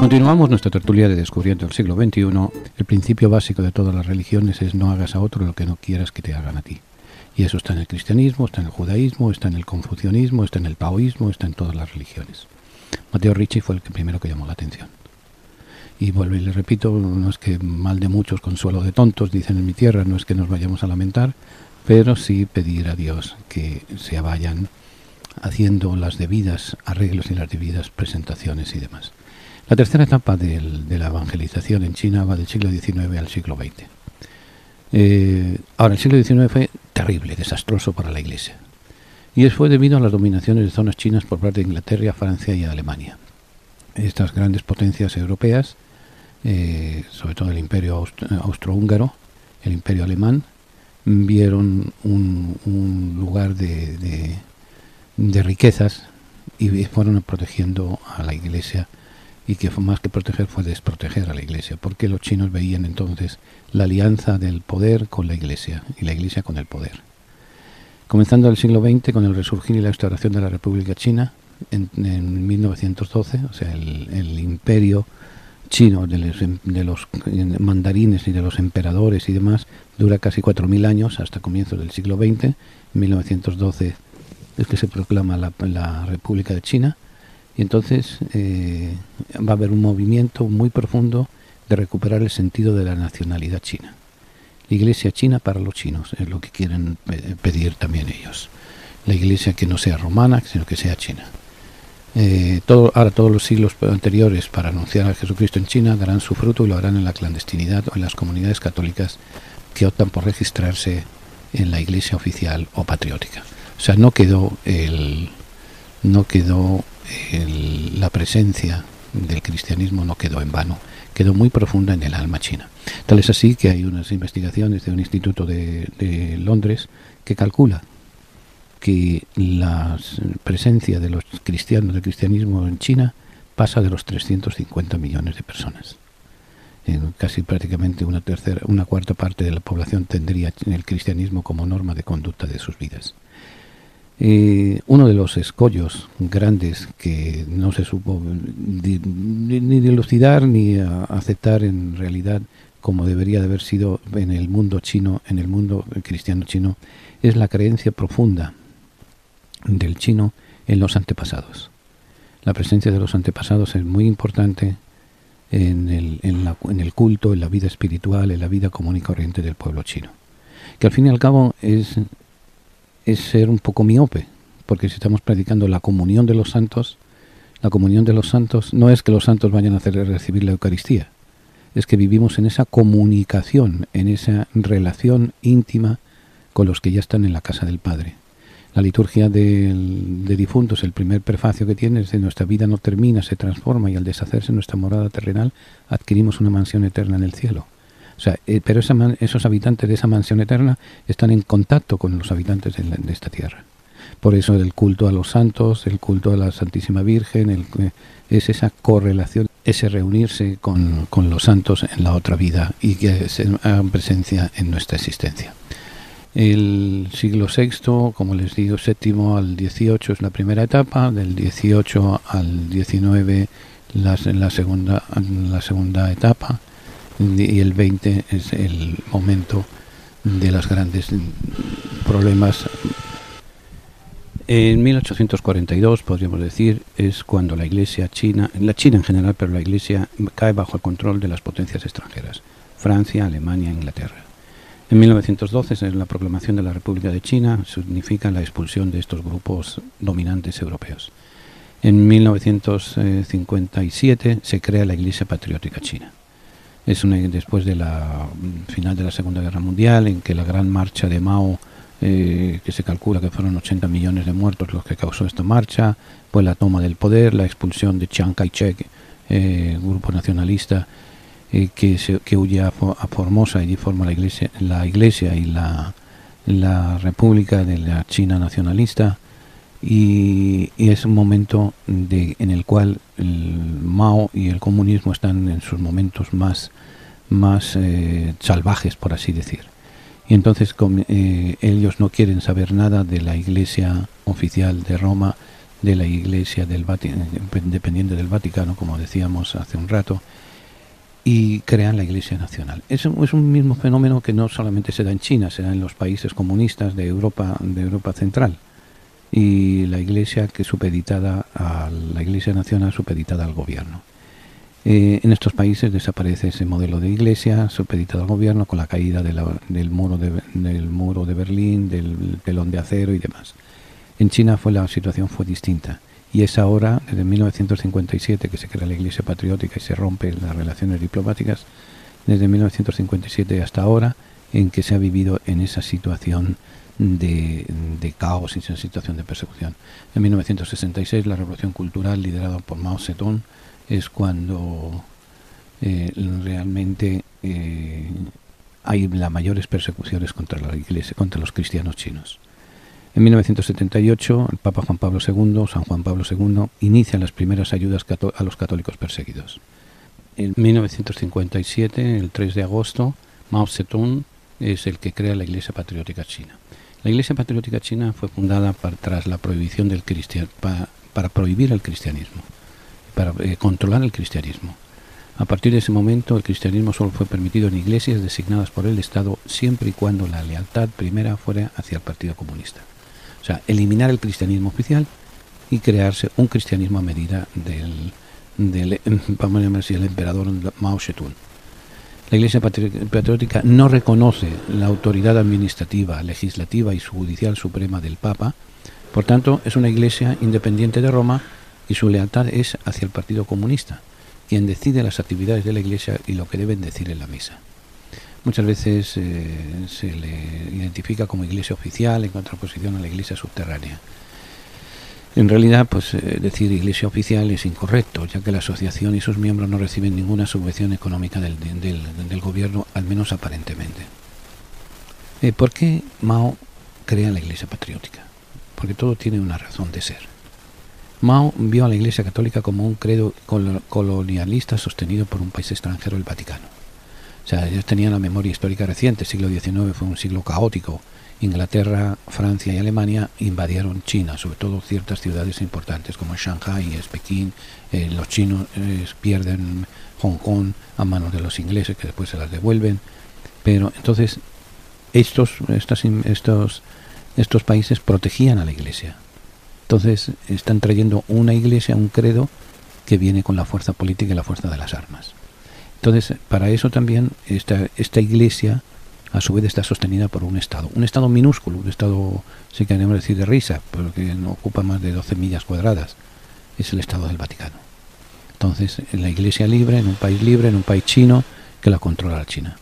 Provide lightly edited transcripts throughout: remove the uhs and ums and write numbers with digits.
Continuamos nuestra tertulia de Descubriendo el siglo XXI. El principio básico de todas las religiones es no hagas a otro lo que no quieras que te hagan a ti. Y eso está en el cristianismo, está en el judaísmo, está en el confucianismo, está en el taoísmo, está en todas las religiones. Matteo Ricci fue el primero que llamó la atención. Y vuelvo y le repito, no es que mal de muchos, consuelo de tontos, dicen en mi tierra, no es que nos vayamos a lamentar, pero sí pedir a Dios que se vayan haciendo las debidas arreglos y las debidas presentaciones y demás. La tercera etapa de la evangelización en China va del siglo XIX al siglo XX. Ahora, el siglo XIX fue terrible, desastroso para la Iglesia. Y fue debido a las dominaciones de zonas chinas por parte de Inglaterra, Francia y Alemania. Estas grandes potencias europeas, sobre todo el imperio austrohúngaro, el imperio alemán, vieron un lugar de riquezas y fueron protegiendo a la Iglesia, y que más que proteger fue desproteger a la Iglesia, porque los chinos veían entonces la alianza del poder con la Iglesia y la Iglesia con el poder. Comenzando el siglo XX con el resurgir y la restauración de la República China en 1912, o sea, el imperio chino de los mandarines y de los emperadores y demás dura casi 4.000 años hasta comienzos del siglo XX. En 1912 es que se proclama la República de China. Y entonces va a haber un movimiento muy profundo de recuperar el sentido de la nacionalidad china. La Iglesia china para los chinos es lo que quieren pedir también ellos. La Iglesia que no sea romana, sino que sea china. Ahora todos los siglos anteriores para anunciar a Jesucristo en China darán su fruto y lo harán en la clandestinidad o en las comunidades católicas que optan por registrarse en la Iglesia oficial o patriótica. O sea, no quedó la presencia del cristianismo no quedó en vano, quedó muy profunda en el alma china. Tal es así que hay unas investigaciones de un instituto de Londres que calcula que la presencia de los cristianos, del cristianismo en China, pasa de los 350 millones de personas. Casi prácticamente una cuarta parte de la población tendría el cristianismo como norma de conducta de sus vidas. Uno de los escollos grandes que no se supo ni dilucidar ni aceptar en realidad como debería de haber sido en el mundo chino, en el mundo cristiano chino, es la creencia profunda del chino en los antepasados. La presencia de los antepasados es muy importante en el culto, en la vida espiritual, en la vida común y corriente del pueblo chino, que al fin y al cabo es ser un poco miope, porque si estamos predicando la comunión de los santos no es que los santos vayan a recibir la Eucaristía, es que vivimos en esa comunicación, en esa relación íntima con los que ya están en la casa del Padre. La liturgia de difuntos, el primer prefacio que tiene es de nuestra vida no termina, se transforma, y al deshacerse nuestra morada terrenal adquirimos una mansión eterna en el cielo. O sea, pero esos habitantes de esa mansión eterna están en contacto con los habitantes de esta tierra. Por eso el culto a los santos, el culto a la Santísima Virgen, es esa correlación, ese reunirse con los santos en la otra vida y que hagan presencia en nuestra existencia. El siglo VI, como les digo, VII al XVIII es la primera etapa, del XVIII al XIX la segunda etapa, y el 20 es el momento de los grandes problemas. En 1842, podríamos decir, es cuando la China en general, pero la Iglesia cae bajo el control de las potencias extranjeras, Francia, Alemania e Inglaterra. En 1912 es la proclamación de la República de China, significa la expulsión de estos grupos dominantes europeos. En 1957 se crea la Iglesia Patriótica China. Después de la final de la Segunda Guerra Mundial, en que la gran marcha de Mao, que se calcula que fueron 80 millones de muertos los que causó esta marcha, pues la toma del poder, la expulsión de Chiang Kai-shek, grupo nacionalista, que huye a Formosa, y allí forma la iglesia y la República de la China nacionalista, y es un momento en el cual el Mao y el comunismo están en sus momentos más salvajes, por así decir. Y entonces ellos no quieren saber nada de la Iglesia oficial de Roma, de la Iglesia dependiente del Vaticano, como decíamos hace un rato, y crean la Iglesia Nacional. Es un mismo fenómeno que no solamente se da en China, se da en los países comunistas de Europa Central, y la Iglesia la Iglesia Nacional supeditada al gobierno. En estos países desaparece ese modelo de iglesia supeditada al gobierno con la caída del muro de Berlín, del telón de acero y demás. En China la situación fue distinta, y es ahora, desde 1957, que se crea la Iglesia Patriótica y se rompen las relaciones diplomáticas, desde 1957 hasta ahora, en que se ha vivido en esa situación de caos y esa situación de persecución. En 1966, la Revolución Cultural liderada por Mao Zedong es cuando realmente hay las mayores persecuciones contra la Iglesia, contra los cristianos chinos. En 1978, el Papa Juan Pablo II, San Juan Pablo II, inicia las primeras ayudas a los católicos perseguidos. En 1957, el 3 de agosto, Mao Zedong es el que crea la Iglesia Patriótica China. La Iglesia Patriótica China fue fundada tras la prohibición del para prohibir el cristianismo, para controlar el cristianismo. A partir de ese momento, el cristianismo solo fue permitido en iglesias designadas por el Estado, siempre y cuando la lealtad primera fuera hacia el Partido Comunista. O sea, eliminar el cristianismo oficial y crearse un cristianismo a medida del emperador Mao Zedong. La Iglesia Patriótica no reconoce la autoridad administrativa, legislativa y judicial suprema del Papa. Por tanto, es una iglesia independiente de Roma y su lealtad es hacia el Partido Comunista, quien decide las actividades de la iglesia y lo que deben decir en la misa. Muchas veces se le identifica como iglesia oficial en contraposición a la iglesia subterránea. En realidad, decir iglesia oficial es incorrecto, ya que la asociación y sus miembros no reciben ninguna subvención económica del gobierno, al menos aparentemente. ¿Por qué Mao crea la Iglesia Patriótica? Porque todo tiene una razón de ser. Mao vio a la Iglesia Católica como un credo colonialista sostenido por un país extranjero, el Vaticano. O sea, ellos tenían la memoria histórica reciente. El siglo XIX fue un siglo caótico. Inglaterra, Francia y Alemania invadieron China, sobre todo ciertas ciudades importantes como Shanghái, Pekín. Los chinos pierden Hong Kong a manos de los ingleses, que después se las devuelven. Pero entonces estos países protegían a la Iglesia. Entonces están trayendo una iglesia, un credo que viene con la fuerza política y la fuerza de las armas. Entonces, para eso también esta iglesia a su vez está sostenida por un Estado minúsculo, un Estado, si queremos decir de risa, porque no ocupa más de 12 millas cuadradas, es el Estado del Vaticano. Entonces, la iglesia libre, en un país chino, que la controla la China.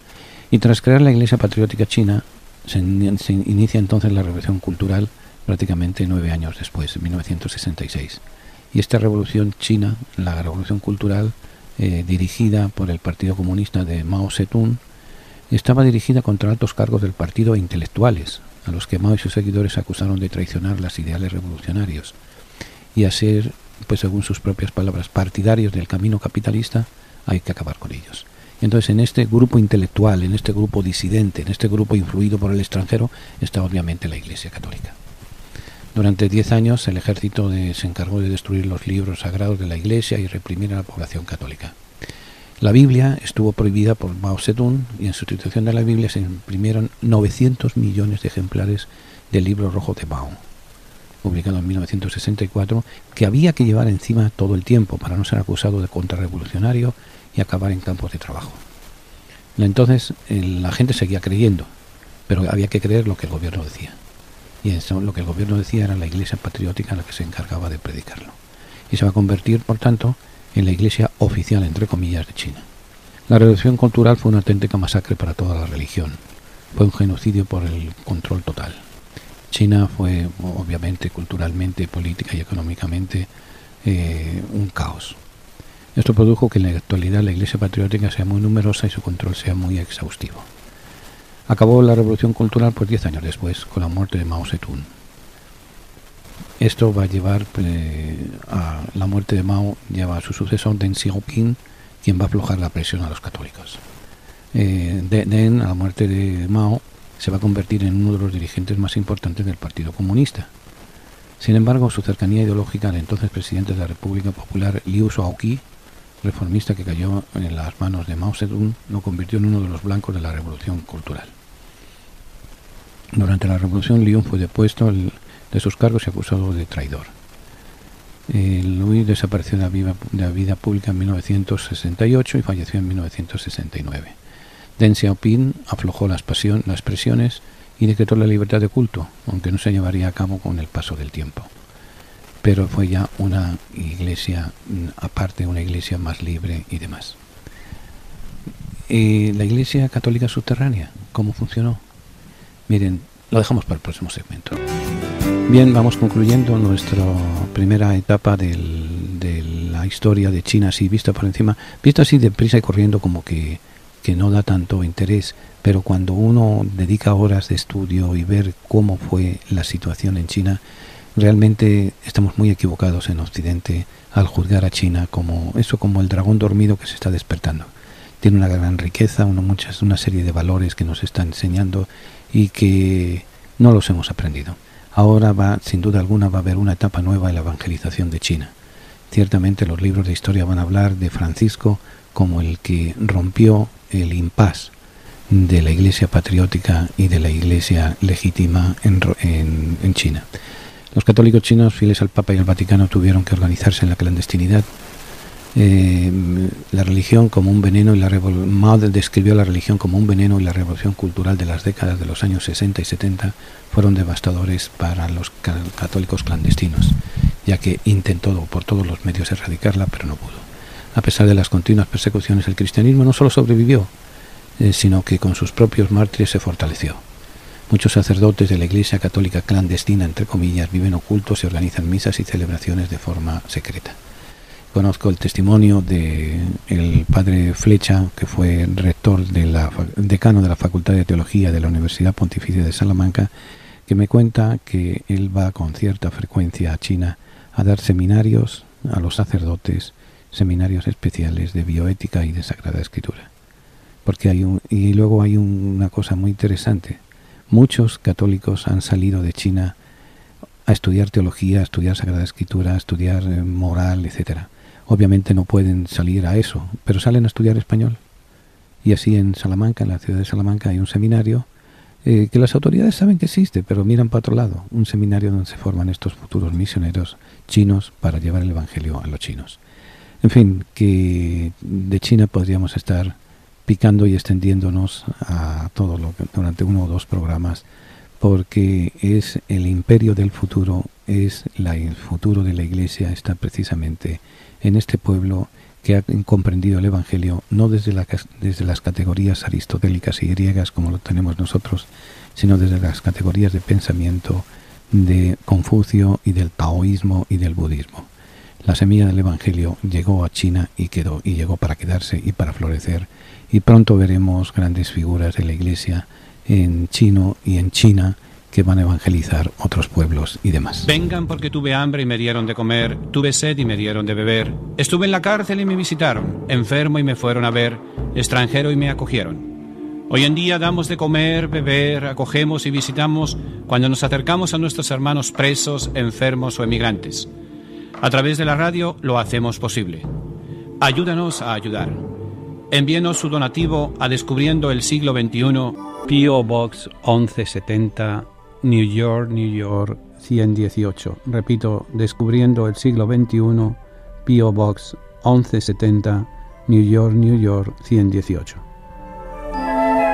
Y tras crear la Iglesia Patriótica China, se inicia entonces la Revolución Cultural, prácticamente 9 años después, en 1966. Y esta revolución china, la Revolución Cultural, dirigida por el Partido Comunista de Mao Zedong, estaba dirigida contra altos cargos del partido e intelectuales, a los que Mao y sus seguidores acusaron de traicionar los ideales revolucionarios y a ser, según sus propias palabras, partidarios del camino capitalista. Hay que acabar con ellos. Entonces, en este grupo intelectual, en este grupo disidente, en este grupo influido por el extranjero, está obviamente la Iglesia Católica. Durante 10 años el ejército se encargó de destruir los libros sagrados de la Iglesia y reprimir a la población católica. La Biblia estuvo prohibida por Mao Zedong y en sustitución de la Biblia se imprimieron 900 millones de ejemplares del Libro Rojo de Mao, publicado en 1964, que había que llevar encima todo el tiempo para no ser acusado de contrarrevolucionario y acabar en campos de trabajo. Entonces la gente seguía creyendo, pero había que creer lo que el gobierno decía. Y eso, lo que el gobierno decía, era la Iglesia Patriótica la que se encargaba de predicarlo. Y se va a convertir, por tanto, en la Iglesia oficial, entre comillas, de China. La Revolución Cultural fue una auténtica masacre para toda la religión. Fue un genocidio por el control total. China fue, obviamente, culturalmente, política y económicamente, un caos. Esto produjo que en la actualidad la Iglesia Patriótica sea muy numerosa y su control sea muy exhaustivo. Acabó la Revolución Cultural 10 años después, con la muerte de Mao Zedong. Esto va a llevar a la muerte de Mao, lleva a su sucesor Deng Xiaoping, quien va a aflojar la presión a los católicos. Deng, a la muerte de Mao, se va a convertir en uno de los dirigentes más importantes del Partido Comunista. Sin embargo, su cercanía ideológica al entonces presidente de la República Popular, Liu Shaoqi, reformista que cayó en las manos de Mao Zedong, lo convirtió en uno de los blancos de la revolución cultural. Durante la revolución, Liu fue depuesto de sus cargos y acusado de traidor. Louis desapareció de la vida pública en 1968 y falleció en 1969. Deng Xiaoping aflojó las presiones y decretó la libertad de culto, aunque no se llevaría a cabo con el paso del tiempo. Pero fue ya una iglesia aparte, una iglesia más libre y demás. La iglesia católica subterránea, ¿cómo funcionó? Miren, lo dejamos para el próximo segmento. Bien, vamos concluyendo nuestra primera etapa de la historia de China, así vista por encima, vista así deprisa y corriendo, como que no da tanto interés, pero cuando uno dedica horas de estudio y ver cómo fue la situación en China, realmente estamos muy equivocados en Occidente al juzgar a China como el dragón dormido que se está despertando. Tiene una gran riqueza, una serie de valores que nos está enseñando y que no los hemos aprendido. Ahora sin duda alguna, va a haber una etapa nueva en la evangelización de China. Ciertamente los libros de historia van a hablar de Francisco como el que rompió el impasse de la iglesia patriótica y de la iglesia legítima en China. Los católicos chinos, fieles al Papa y al Vaticano, tuvieron que organizarse en la clandestinidad. La religión como un veneno, Mao describió la religión como un veneno, y la revolución cultural de las décadas de los años 60 y 70 fueron devastadores para los católicos clandestinos, ya que intentó por todos los medios erradicarla, pero no pudo. A pesar de las continuas persecuciones, el cristianismo no solo sobrevivió, sino que con sus propios mártires se fortaleció. Muchos sacerdotes de la Iglesia Católica clandestina, entre comillas, viven ocultos y organizan misas y celebraciones de forma secreta. Conozco el testimonio del padre Flecha, que fue decano de la Facultad de Teología de la Universidad Pontificia de Salamanca, que me cuenta que él va con cierta frecuencia a China a dar seminarios a los sacerdotes, seminarios especiales de bioética y de Sagrada Escritura. Porque luego hay una cosa muy interesante. Muchos católicos han salido de China a estudiar teología, a estudiar Sagrada Escritura, a estudiar moral, etcétera. Obviamente no pueden salir a eso, pero salen a estudiar español. Y así en Salamanca, en la ciudad de Salamanca, hay un seminario que las autoridades saben que existe, pero miran para otro lado. Un seminario donde se forman estos futuros misioneros chinos para llevar el evangelio a los chinos. En fin, que de China podríamos estar picando y extendiéndonos a todo lo que durante 1 o 2 programas, porque es el imperio del futuro, el futuro de la Iglesia está precisamente en este pueblo que ha comprendido el Evangelio no desde las categorías aristotélicas y griegas como lo tenemos nosotros, sino desde las categorías de pensamiento de Confucio y del taoísmo y del budismo. La semilla del Evangelio llegó a China y llegó para quedarse y para florecer, y pronto veremos grandes figuras de la Iglesia en chino y en China que van a evangelizar otros pueblos y demás. Vengan porque tuve hambre y me dieron de comer, tuve sed y me dieron de beber, estuve en la cárcel y me visitaron, enfermo y me fueron a ver, extranjero y me acogieron. Hoy en día damos de comer, beber, acogemos y visitamos cuando nos acercamos a nuestros hermanos presos, enfermos o emigrantes. A través de la radio lo hacemos posible. Ayúdanos a ayudar. Envíenos su donativo a Descubriendo el Siglo XXI, P.O. Box 1170, New York, New York 118. Repito, Descubriendo el Siglo XXI, P.O. Box 1170, New York, New York 118.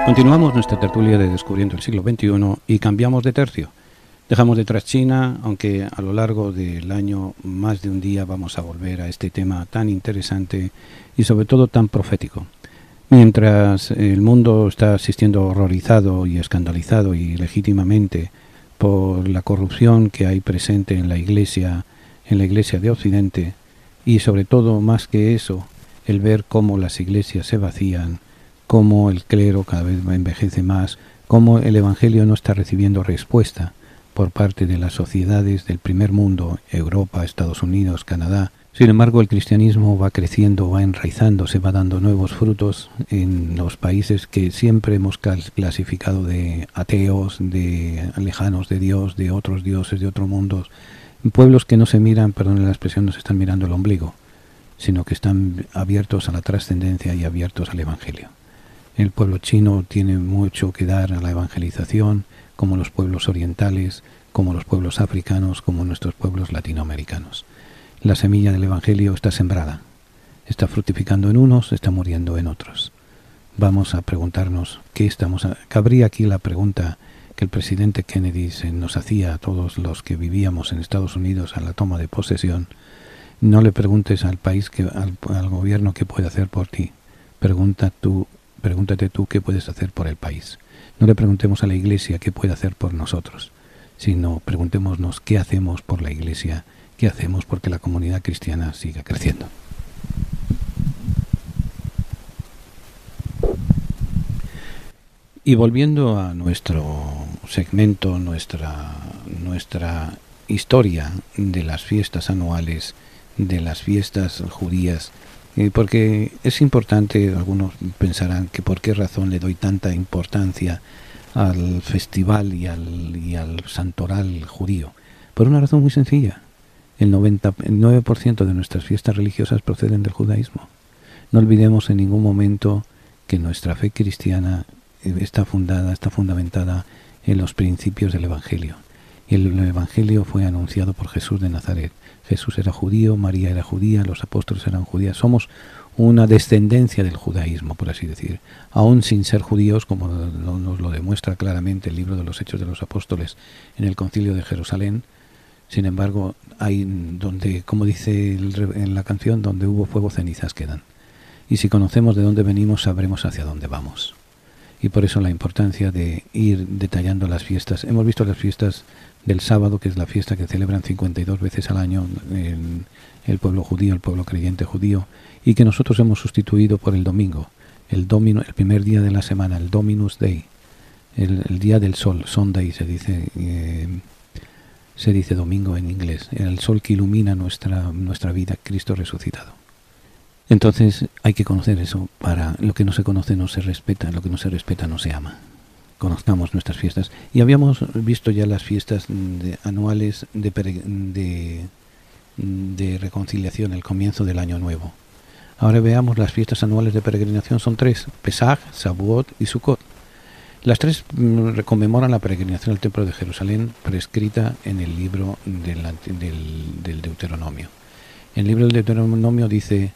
Continuamos nuestra tertulia de Descubriendo el Siglo XXI y cambiamos de tercio. Dejamos detrás China, aunque a lo largo del año más de un día vamos a volver a este tema tan interesante y sobre todo tan profético. Mientras el mundo está asistiendo horrorizado y escandalizado y legítimamente por la corrupción que hay presente en la Iglesia de Occidente, y sobre todo más que eso, el ver cómo las iglesias se vacían, cómo el clero cada vez envejece más, cómo el Evangelio no está recibiendo respuesta por parte de las sociedades del primer mundo, Europa, Estados Unidos, Canadá, Sin embargo, el cristianismo va creciendo, va enraizando, se va dando nuevos frutos en los países que siempre hemos clasificado de ateos, de lejanos de Dios, de otros dioses, de otros mundos. Pueblos que no se miran, perdón la expresión, no se están mirando el ombligo, sino que están abiertos a la trascendencia y abiertos al Evangelio. El pueblo chino tiene mucho que dar a la evangelización, como los pueblos orientales, como los pueblos africanos, como nuestros pueblos latinoamericanos. La semilla del Evangelio está sembrada, está fructificando en unos, está muriendo en otros. Vamos a preguntarnos cabría aquí la pregunta que el presidente Kennedy nos hacía a todos los que vivíamos en Estados Unidos a la toma de posesión. No le preguntes al país, al gobierno qué puede hacer por ti. Pregúntate tú qué puedes hacer por el país. No le preguntemos a la Iglesia qué puede hacer por nosotros, sino preguntémonos qué hacemos por la Iglesia, qué hacemos porque la comunidad cristiana siga creciendo. Y volviendo a nuestro segmento, nuestra historia de las fiestas anuales, de las fiestas judías, porque es importante, algunos pensarán que por qué razón le doy tanta importancia al festival y al santoral judío. Por una razón muy sencilla. El 99% de nuestras fiestas religiosas proceden del judaísmo. No olvidemos en ningún momento que nuestra fe cristiana está fundamentada en los principios del Evangelio. Y el Evangelio fue anunciado por Jesús de Nazaret. Jesús era judío, María era judía, los apóstoles eran judíos. Somos una descendencia del judaísmo, por así decir. Aún sin ser judíos, como nos lo demuestra claramente el libro de los Hechos de los Apóstoles en el Concilio de Jerusalén. Sin embargo, hay donde, como dice en la canción, donde hubo fuego, cenizas quedan. Y si conocemos de dónde venimos, sabremos hacia dónde vamos. Y por eso la importancia de ir detallando las fiestas. Hemos visto las fiestas del sábado, que es la fiesta que celebran 52 veces al año el pueblo judío, el pueblo creyente judío, y que nosotros hemos sustituido por el domingo, el primer día de la semana, el Dominus Day, el día del sol, Sunday se dice domingo en inglés, el sol que ilumina nuestra vida, Cristo resucitado. Entonces hay que conocer eso. Para lo que no se conoce no se respeta, lo que no se respeta no se ama. Conozcamos nuestras fiestas. Y habíamos visto ya las fiestas anuales de reconciliación, el comienzo del año nuevo. Ahora veamos las fiestas anuales de peregrinación. Son 3, Pesaj, Shavuot y Sukkot. Las 3 conmemoran la peregrinación al templo de Jerusalén prescrita en el libro del Deuteronomio. El libro del Deuteronomio dice: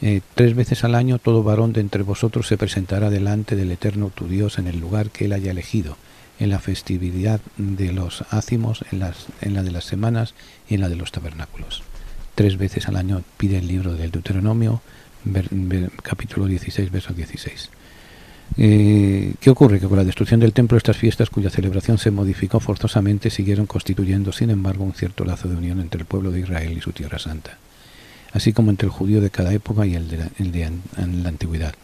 3 veces al año todo varón de entre vosotros se presentará delante del Eterno tu Dios en el lugar que él haya elegido, en la festividad de los ácimos, en la de las semanas y en la de los tabernáculos. 3 veces al año pide el libro del Deuteronomio, capítulo 16, verso 16. ¿Qué ocurre? Que con la destrucción del templo, estas fiestas, cuya celebración se modificó forzosamente, siguieron constituyendo, sin embargo, un cierto lazo de unión entre el pueblo de Israel y su tierra santa, así como entre el judío de cada época y el de la antigüedad.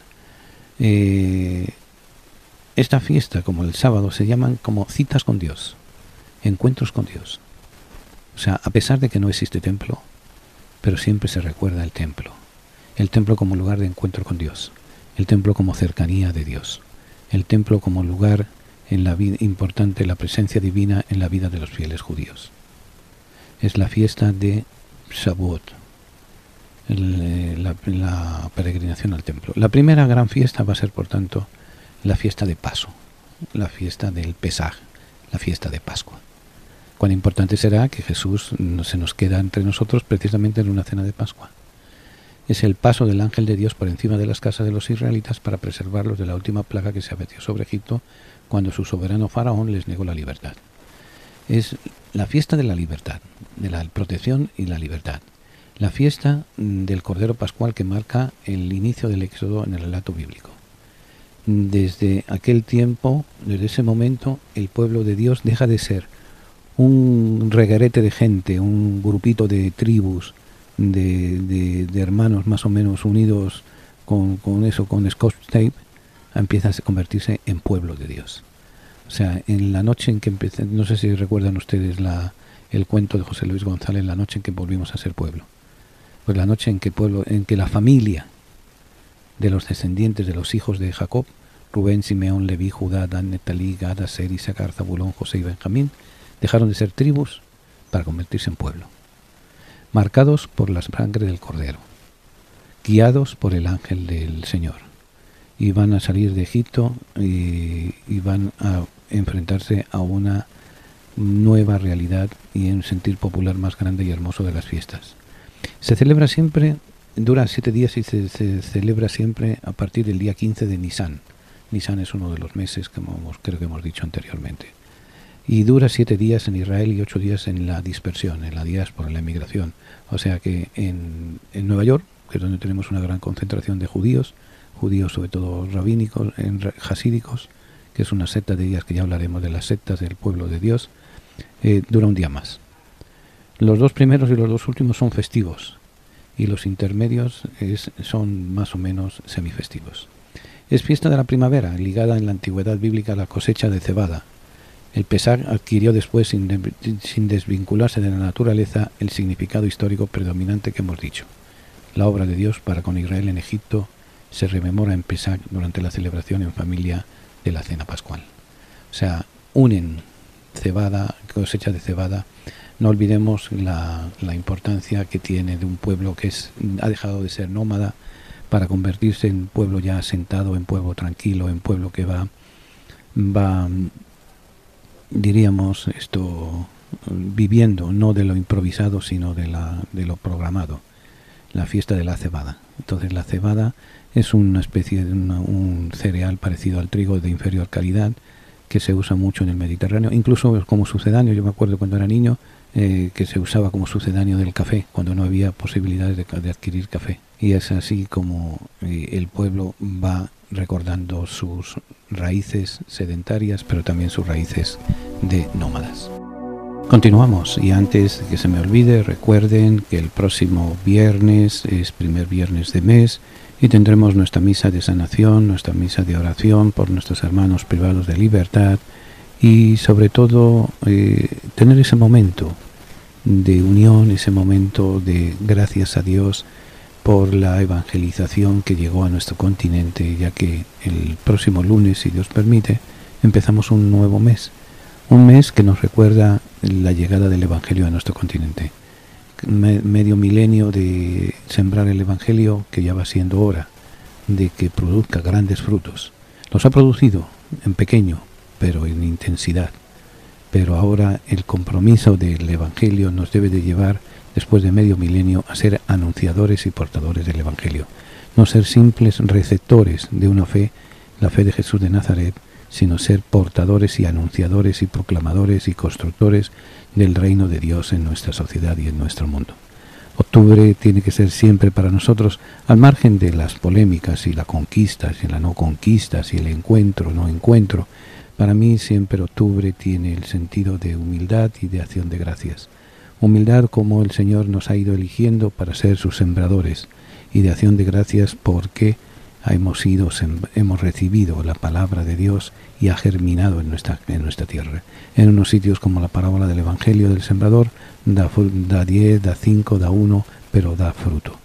Esta fiesta, como el sábado, se llaman como citas con Dios, encuentros con Dios. O sea, a pesar de que no existe templo, pero siempre se recuerda el templo como lugar de encuentro con Dios, el templo como cercanía de Dios, el templo como lugar en la vida importante, la presencia divina en la vida de los fieles judíos. Es la fiesta de Shavuot, la peregrinación al templo. La primera gran fiesta va a ser, por tanto, la fiesta de Paso, la fiesta del Pesaj, la fiesta de Pascua. Cuán importante será que Jesús se nos queda entre nosotros precisamente en una cena de Pascua. Es el paso del ángel de Dios por encima de las casas de los israelitas para preservarlos de la última plaga que se abatió sobre Egipto cuando su soberano faraón les negó la libertad. Es la fiesta de la libertad, de la protección y la libertad. La fiesta del Cordero Pascual que marca el inicio del Éxodo en el relato bíblico. Desde aquel tiempo, desde ese momento, el pueblo de Dios deja de ser un reguerete de gente, un grupito de tribus, de hermanos más o menos unidos con Scotch tape, empieza a convertirse en pueblo de Dios. O sea, en la noche en que empecé, no sé si recuerdan ustedes el cuento de José Luis González, la noche en que volvimos a ser pueblo. pues la noche en que la familia de los descendientes de los hijos de Jacob, Rubén, Simeón, Leví, Judá, Dan, Neftalí, Gad, Aser, Isaacar, Zabulón, José y Benjamín, dejaron de ser tribus para convertirse en pueblo, marcados por la sangre del Cordero, guiados por el ángel del Señor, y van a salir de Egipto y van a enfrentarse a una nueva realidad y un sentir popular más grande y hermoso de las fiestas. Se celebra siempre, dura 7 días y se celebra siempre a partir del día 15 de Nisan. Nisan es uno de los meses que creo que hemos dicho anteriormente. Y dura 7 días en Israel y 8 días en la dispersión, en la diáspora, en la emigración. O sea que en Nueva York, que es donde tenemos una gran concentración de judíos sobre todo rabínicos, jasídicos, que es una secta de ellas, que ya hablaremos de las sectas del pueblo de Dios, dura un día más. Los 2 primeros y los 2 últimos son festivos, y los intermedios son más o menos semifestivos. Es fiesta de la primavera, ligada en la antigüedad bíblica a la cosecha de cebada. El Pesach adquirió después, sin desvincularse de la naturaleza, el significado histórico predominante que hemos dicho. La obra de Dios para con Israel en Egipto se rememora en Pesach durante la celebración en familia de la cena pascual. O sea, unen cebada, cosecha de cebada. No olvidemos la importancia que tiene de un pueblo que ha dejado de ser nómada para convertirse en pueblo ya asentado, en pueblo tranquilo, en pueblo que va diríamos viviendo no de lo improvisado sino de lo programado. La fiesta de la cebada. Entonces la cebada es una especie de un cereal parecido al trigo de inferior calidad que se usa mucho en el Mediterráneo, incluso como sucedáneo. Yo me acuerdo cuando era niño que se usaba como sucedáneo del café, cuando no había posibilidades de adquirir café. Y es así como el pueblo va recordando sus raíces sedentarias, pero también sus raíces de nómadas. Continuamos, y antes de que se me olvide, recuerden que el próximo viernes es primer viernes de mes y tendremos nuestra misa de sanación, nuestra misa de oración por nuestros hermanos privados de libertad y sobre todo tener ese momento de unión, ese momento de gracias a Dios por la evangelización que llegó a nuestro continente, ya que el próximo lunes, si Dios permite, empezamos un nuevo mes. Un mes que nos recuerda la llegada del Evangelio a nuestro continente. Medio milenio de sembrar el Evangelio, que ya va siendo hora de que produzca grandes frutos. Los ha producido en pequeño, pero en intensidad. Pero ahora el compromiso del Evangelio nos debe de llevar, después de medio milenio, a ser anunciadores y portadores del Evangelio. No ser simples receptores de una fe, la fe de Jesús de Nazaret, sino ser portadores y anunciadores y proclamadores y constructores del reino de Dios en nuestra sociedad y en nuestro mundo. Octubre tiene que ser siempre para nosotros, al margen de las polémicas y la conquista, y la no conquista, y el encuentro, no encuentro, para mí siempre octubre tiene el sentido de humildad y de acción de gracias. Humildad como el Señor nos ha ido eligiendo para ser sus sembradores, y de acción de gracias porque hemos recibido la palabra de Dios y ha germinado en nuestra tierra. En unos sitios como la parábola del Evangelio del Sembrador, da 10, da 5, da 1, pero da fruto.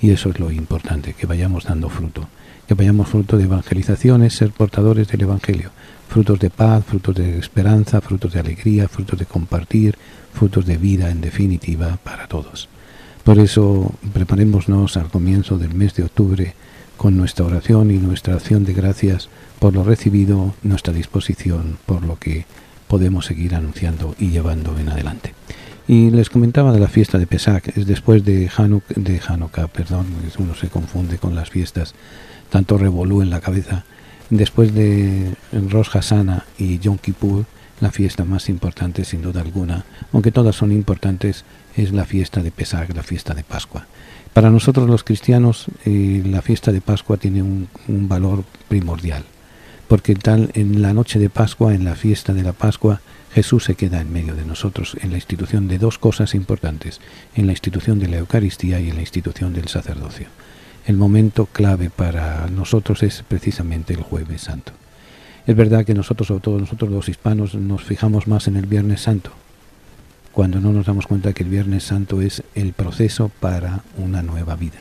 Y eso es lo importante, que vayamos dando fruto. Que vayamos fruto de evangelizaciones, ser portadores del Evangelio. Frutos de paz, frutos de esperanza, frutos de alegría, frutos de compartir, frutos de vida, en definitiva, para todos. Por eso, preparémonos al comienzo del mes de octubre con nuestra oración y nuestra acción de gracias por lo recibido, nuestra disposición por lo que podemos seguir anunciando y llevando en adelante. Y les comentaba de la fiesta de Pesach, es después de Hanukkah, uno se confunde con las fiestas, tanto revolú en la cabeza. Después de Rosh Hashanah y Yom Kippur, la fiesta más importante sin duda alguna, aunque todas son importantes, es la fiesta de Pesach, la fiesta de Pascua. Para nosotros los cristianos la fiesta de Pascua tiene un valor primordial, porque en la noche de Pascua, en la fiesta de la Pascua, Jesús se queda en medio de nosotros en la institución de dos cosas importantes, en la institución de la Eucaristía y en la institución del sacerdocio. El momento clave para nosotros es precisamente el Jueves Santo. Es verdad que nosotros, sobre todo nosotros los hispanos, nos fijamos más en el Viernes Santo, cuando no nos damos cuenta que el Viernes Santo es el proceso para una nueva vida.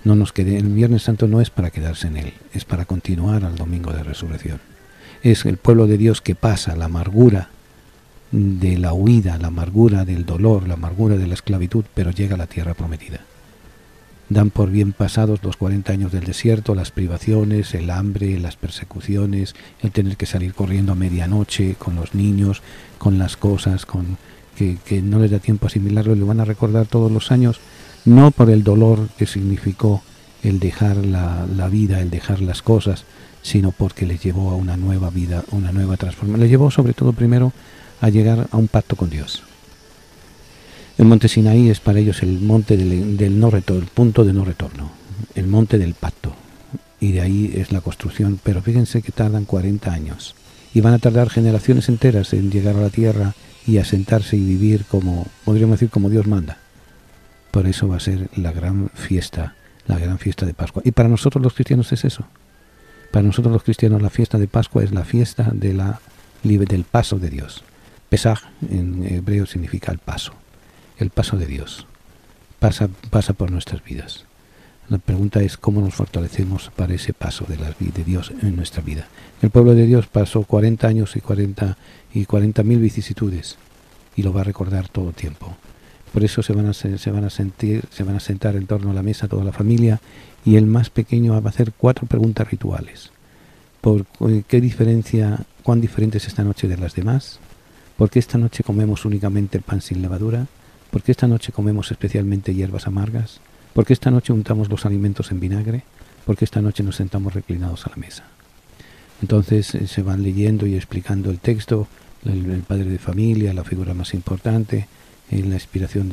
El Viernes Santo no es para quedarse en él, es para continuar al Domingo de Resurrección. Es el pueblo de Dios que pasa la amargura de la huida, la amargura del dolor, la amargura de la esclavitud, pero llega a la tierra prometida. Dan por bien pasados los 40 años del desierto, las privaciones, el hambre, las persecuciones, el tener que salir corriendo a medianoche con los niños, con las cosas, que no les da tiempo a asimilarlo, y lo van a recordar todos los años, no por el dolor que significó el dejar la vida, el dejar las cosas, sino porque les llevó a una nueva vida, una nueva transformación. Les llevó sobre todo primero a llegar a un pacto con Dios. El monte Sinaí es para ellos el monte del no retorno, el punto de no retorno, el monte del pacto, y de ahí es la construcción. Pero fíjense que tardan 40 años y van a tardar generaciones enteras en llegar a la tierra y asentarse y vivir como, podríamos decir, como Dios manda. Por eso va a ser la gran fiesta de Pascua. Y para nosotros los cristianos es eso. Para nosotros los cristianos la fiesta de Pascua es la fiesta del paso de Dios. Pesaj en hebreo significa el paso de Dios. Pasa por nuestras vidas. La pregunta es cómo nos fortalecemos para ese paso de Dios en nuestra vida. El pueblo de Dios pasó 40 años y 40.000 vicisitudes y lo va a recordar todo el tiempo. Por eso se van a sentar en torno a la mesa toda la familia, y el más pequeño va a hacer 4 preguntas rituales. ¿Cuán diferente es esta noche de las demás? ¿Por qué esta noche comemos únicamente pan sin levadura? ¿Por qué esta noche comemos especialmente hierbas amargas? ¿Por qué esta noche untamos los alimentos en vinagre? ¿Por qué esta noche nos sentamos reclinados a la mesa? Entonces se van leyendo y explicando el texto, el padre de familia, la figura más importante, en la inspiración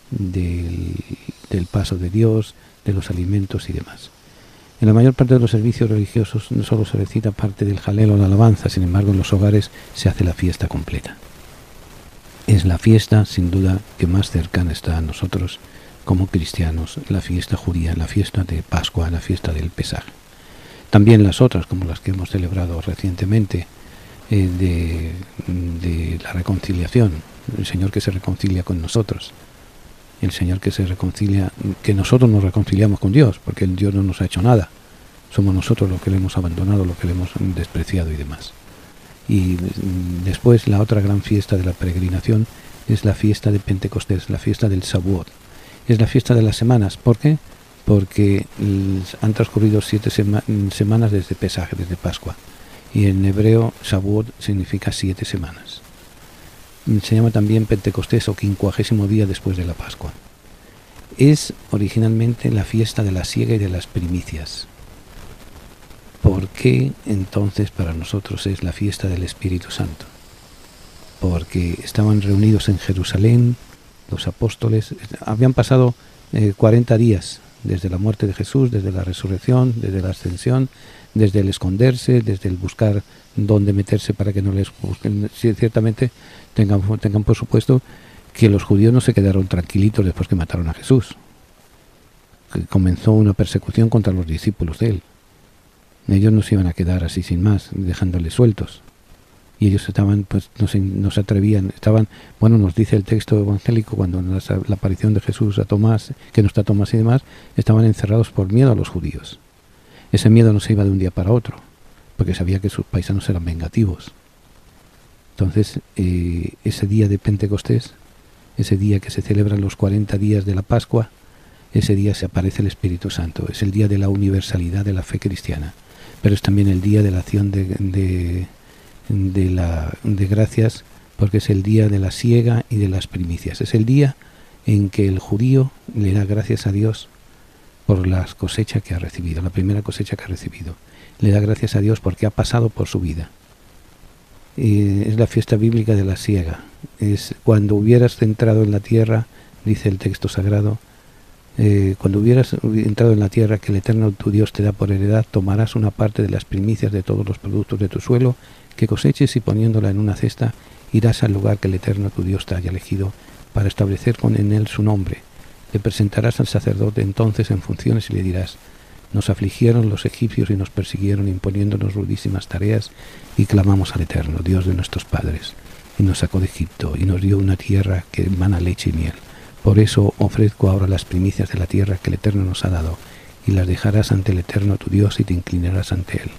del paso de Dios, de los alimentos y demás. En la mayor parte de los servicios religiosos no solo se recita parte del jalel o la alabanza, sin embargo en los hogares se hace la fiesta completa. Es la fiesta, sin duda, que más cercana está a nosotros como cristianos, la fiesta judía, la fiesta de Pascua, la fiesta del Pesaj. También las otras, como las que hemos celebrado recientemente, de la reconciliación, el Señor que se reconcilia con nosotros, el Señor que se reconcilia, que nosotros nos reconciliamos con Dios, porque Dios no nos ha hecho nada, somos nosotros los que le hemos abandonado, los que le hemos despreciado y demás. Y después la otra gran fiesta de la peregrinación es la fiesta de Pentecostés, la fiesta del Shavuot, es la fiesta de las semanas. ¿Por qué? Porque han transcurrido 7 semanas desde Pesaj, desde Pascua. Y en hebreo Shavuot significa 7 semanas. Se llama también Pentecostés o 50º día después de la Pascua. Es originalmente la fiesta de la siega y de las primicias. ¿Por qué entonces para nosotros es la fiesta del Espíritu Santo? Porque estaban reunidos en Jerusalén los apóstoles, habían pasado 40 días desde la muerte de Jesús, desde la resurrección, desde la ascensión, desde el esconderse, desde el buscar dónde meterse para que no les busquen. Ciertamente tengan por supuesto que los judíos no se quedaron tranquilitos después que mataron a Jesús. Que comenzó una persecución contra los discípulos de él. Ellos no se iban a quedar así sin más, dejándoles sueltos. Y ellos estaban, pues no se atrevían, nos dice el texto evangélico, cuando en la aparición de Jesús a Tomás, que no está Tomás y demás, estaban encerrados por miedo a los judíos. Ese miedo no se iba de un día para otro, porque sabía que sus paisanos eran vengativos. Entonces, ese día de Pentecostés, ese día que se celebran los 40 días de la Pascua, ese día se aparece el Espíritu Santo. Es el día de la universalidad de la fe cristiana, pero es también el día de la acción de gracias, porque es el día de la siega y de las primicias. Es el día en que el judío le da gracias a Dios por la cosecha que ha recibido, la primera cosecha que ha recibido. Le da gracias a Dios porque ha pasado por su vida. Es la fiesta bíblica de la siega. Es cuando hubieras entrado en la tierra, dice el texto sagrado, cuando hubieras entrado en la tierra que el Eterno tu Dios te da por heredad, tomarás una parte de las primicias de todos los productos de tu suelo que coseches, y poniéndola en una cesta irás al lugar que el Eterno tu Dios te haya elegido para establecer en él su nombre. Le presentarás al sacerdote entonces en funciones y le dirás: nos afligieron los egipcios y nos persiguieron imponiéndonos rudísimas tareas, y clamamos al Eterno, Dios de nuestros padres. y nos sacó de Egipto, y nos dio una tierra que emana leche y miel. Por eso ofrezco ahora las primicias de la tierra que el Eterno nos ha dado, y las dejarás ante el Eterno tu Dios y te inclinarás ante Él.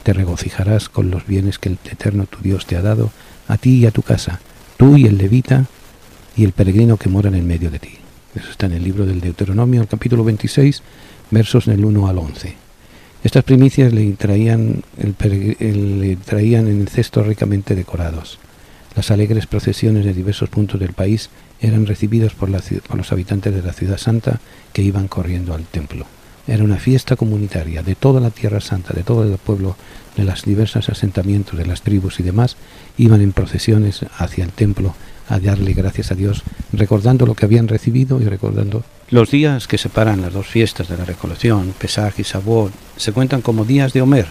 Te regocijarás con los bienes que el Eterno tu Dios te ha dado, a ti y a tu casa, tú y el levita y el peregrino que mora en medio de ti. Eso está en el libro del Deuteronomio, el capítulo 26, versos del 1 al 11. Estas primicias le traían en el cesto ricamente decorados. Las alegres procesiones de diversos puntos del país eran recibidas por los habitantes de la ciudad santa que iban corriendo al templo. Era una fiesta comunitaria de toda la tierra santa, de todo el pueblo, de los diversos asentamientos, de las tribus y demás, iban en procesiones hacia el templo a darle gracias a Dios, recordando lo que habían recibido y recordando los días que separan las dos fiestas de la recolección, Pesaj y Shavuot, se cuentan como días de Omer.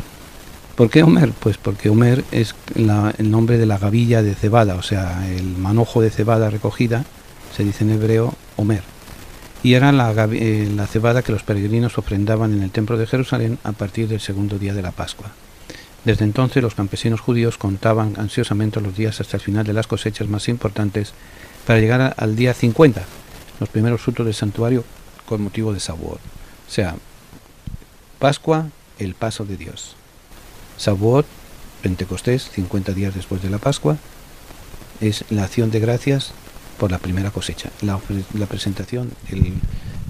¿Por qué Omer? Pues porque Omer es el nombre de la gavilla de cebada, o sea, el manojo de cebada recogida, se dice en hebreo Omer. Y era la cebada que los peregrinos ofrendaban en el templo de Jerusalén a partir del segundo día de la Pascua. Desde entonces los campesinos judíos contaban ansiosamente los días hasta el final de las cosechas más importantes para llegar al día 50, los primeros frutos del santuario con motivo de Shavuot. O sea, Pascua, el paso de Dios. Shavuot, Pentecostés, 50 días después de la Pascua, es la acción de gracias por la primera cosecha, la presentación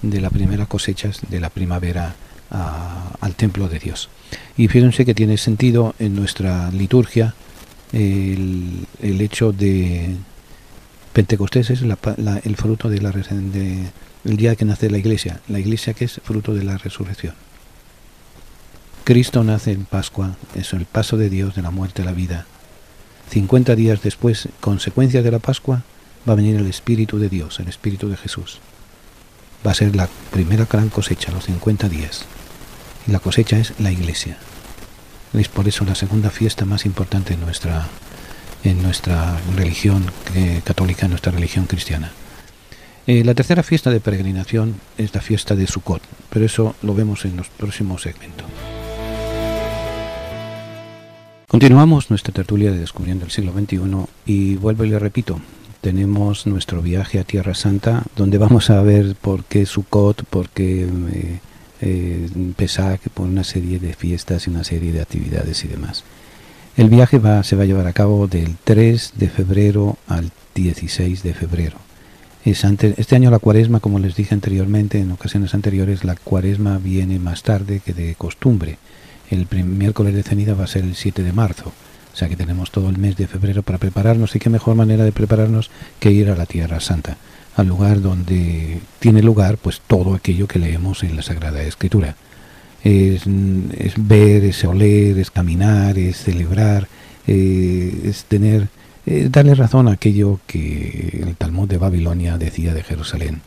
de la primera cosecha de la primavera al templo de Dios. Y fíjense que tiene sentido en nuestra liturgia el hecho de Pentecostés es el fruto de el día que nace la iglesia que es fruto de la resurrección. Cristo nace en Pascua, es el paso de Dios de la muerte a la vida. 50 días después, consecuencia de la Pascua, va a venir el Espíritu de Dios, el Espíritu de Jesús. Va a ser la primera gran cosecha, los 50 días. Y la cosecha es la iglesia. Es por eso la segunda fiesta más importante en nuestra religión católica, en nuestra religión cristiana. La tercera fiesta de peregrinación es la fiesta de Sukkot, pero eso lo vemos en los próximos segmentos. Continuamos nuestra tertulia de Descubriendo el siglo XXI y vuelvo y le repito, tenemos nuestro viaje a Tierra Santa, donde vamos a ver por qué Sukkot, por qué Pesaj, por una serie de fiestas y una serie de actividades y demás. El viaje se va a llevar a cabo del 3 de febrero al 16 de febrero. Este año la cuaresma, como les dije anteriormente, en ocasiones anteriores, la cuaresma viene más tarde que de costumbre. El miércoles de ceniza va a ser el 7 de marzo. O sea que tenemos todo el mes de febrero para prepararnos, y qué mejor manera de prepararnos que ir a la Tierra Santa, al lugar donde tiene lugar pues todo aquello que leemos en la Sagrada Escritura. Es ver, es oler, es caminar, es celebrar, es tener, darle razón a aquello que el Talmud de Babilonia decía de Jerusalén.